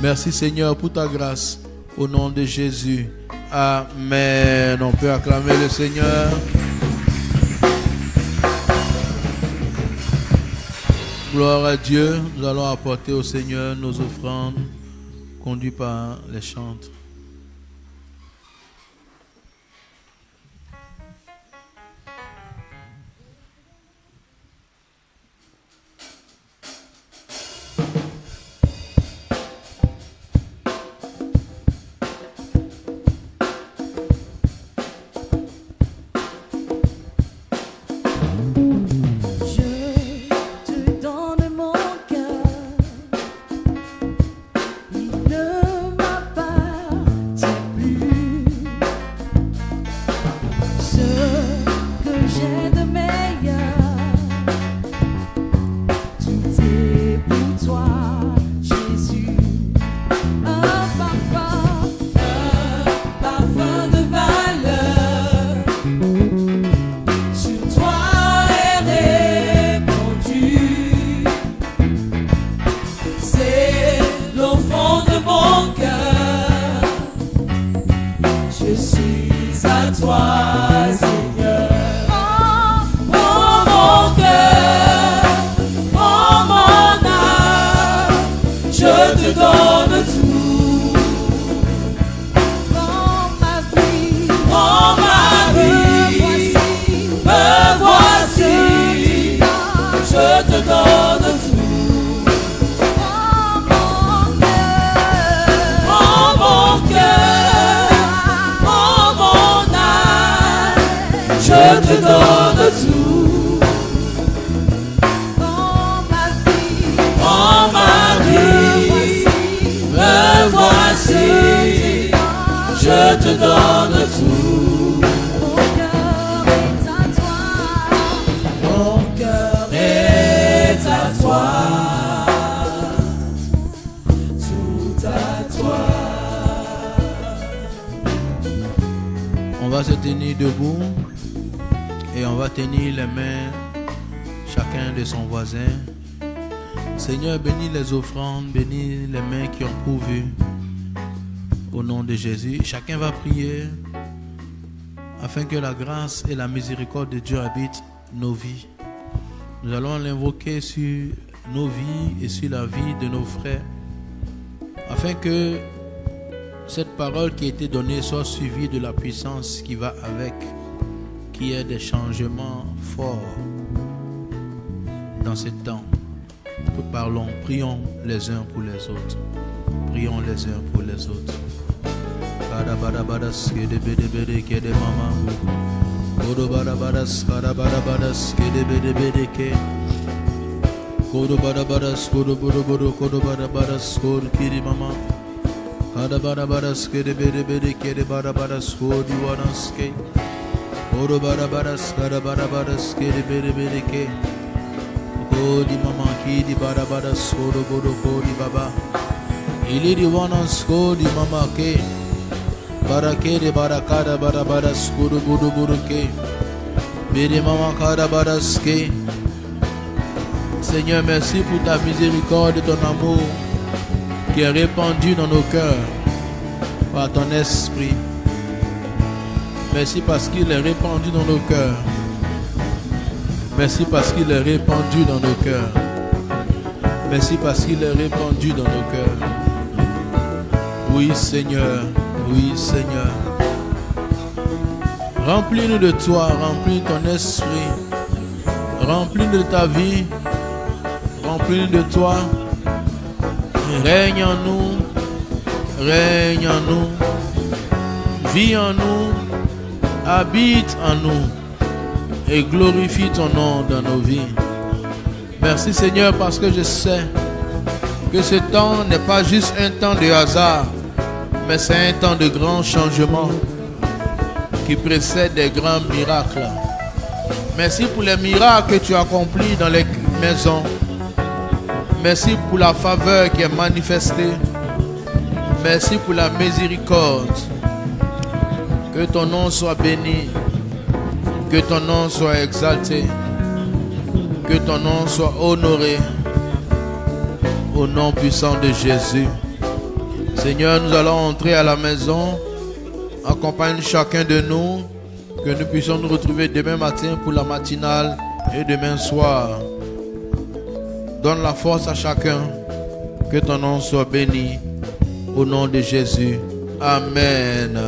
Merci Seigneur pour ta grâce. Au nom de Jésus. Amen. On peut acclamer le Seigneur. Gloire à Dieu. Nous allons apporter au Seigneur nos offrandes conduites par les chantres. Mon cœur est On va se tenir debout et on va tenir les mains chacun de son voisin. Seigneur, bénis les offrandes, bénis les mains qui ont pourvu. Au nom de Jésus, chacun va prier afin que la grâce et la miséricorde de Dieu habitent nos vies. Nous allons l'invoquer sur nos vies et sur la vie de nos frères, afin que cette parole qui a été donnée soit suivie de la puissance qui va avec, qu'il y ait des changements forts dans ce temps. Parlons, prions les uns pour les autres. Prions les uns pour les autres. Badabadas que de bede que de mama. Kodo badabadas que de bede que. Kodo badabadas kodo badabadas kodo kiri mama. Badabadas que de bede que de badabadas kodo wanas que. Kodo badabadas que de bede que. Kodi mama kidi barabara sodo bodo kodi baba. Ili di wanas kodi mama ke. Barake de barakada barabara sodo bodo bodo ke. Bede mama kada baraske. Seigneur, merci pour ta miséricorde et ton amour qui est répandu dans nos cœurs par ton esprit. Merci parce qu'il est répandu dans nos cœurs. Merci parce qu'il est répandu dans nos cœurs. Merci parce qu'il est répandu dans nos cœurs. Oui Seigneur, oui Seigneur. Remplis-nous de toi, remplis ton esprit. Remplis-nous de ta vie. Remplis-nous de toi. Règne en nous. Règne en nous. Vis en nous. Habite en nous. Et glorifie ton nom dans nos vies. Merci Seigneur parce que je sais que ce temps n'est pas juste un temps de hasard, mais c'est un temps de grands changements qui précèdent des grands miracles. Merci pour les miracles que tu accomplis dans les maisons. Merci pour la faveur qui est manifestée. Merci pour la miséricorde. Que ton nom soit béni. Que ton nom soit exalté. Que ton nom soit honoré. Au nom puissant de Jésus. Seigneur, nous allons entrer à la maison. Accompagne chacun de nous. Que nous puissions nous retrouver demain matin pour la matinale et demain soir. Donne la force à chacun. Que ton nom soit béni. Au nom de Jésus. Amen.